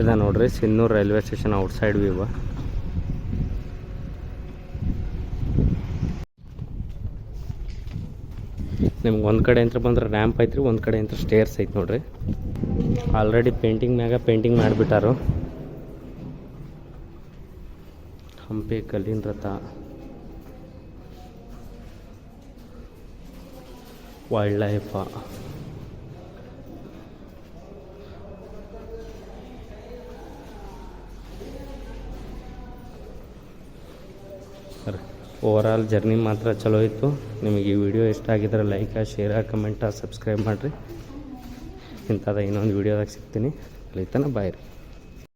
B: ಇದೆ ನೋಡ್ರಿ Sindhanur railway station outside view. ನಿಮ್ಗೆ ಒಂದು ಕಡೆ ಅಂತ ಬಂದ್ರೆ ರ್ಯಾಂಪ್ ಐತ್ರಿ, ಒಂದು ಕಡೆ ಅಂತ ಸ್ಟೇರ್ಸ್ ಐತೆ ನೋಡ್ರಿ. ಆಲ್ರೆಡಿ ಪೇಂಟಿಂಗ್ ಮ್ಯಾಗ ಪೇಂಟಿಂಗ್ ಮಾಡಿಬಿಟ್ಟಾರು. ಹಂಪಿ ಕಲ್ಲಿನ ರಥ, ವೈಲ್ಡ್ ಲೈಫ್, ಓವರಾಲ್ ಜರ್ನಿ ಮಾತ್ರ ಚಲೋ ಇತ್ತು. ನಿಮಗೆ ಈ ವಿಡಿಯೋ ಇಷ್ಟ ಆಗಿದ್ರೆ ಲೈಕ್, ಶೇರ್, ಕಮೆಂಟ, ಸಬ್ಸ್ಕ್ರೈಬ್ ಮಾಡಿರಿ. ಇಂಥದ್ದು ಇನ್ನೊಂದು ವೀಡಿಯೋದಾಗ ಸಿಗ್ತೀನಿ. ಅಲ್ಲಿ ತನಕ ಬಾಯ್ ರೀ.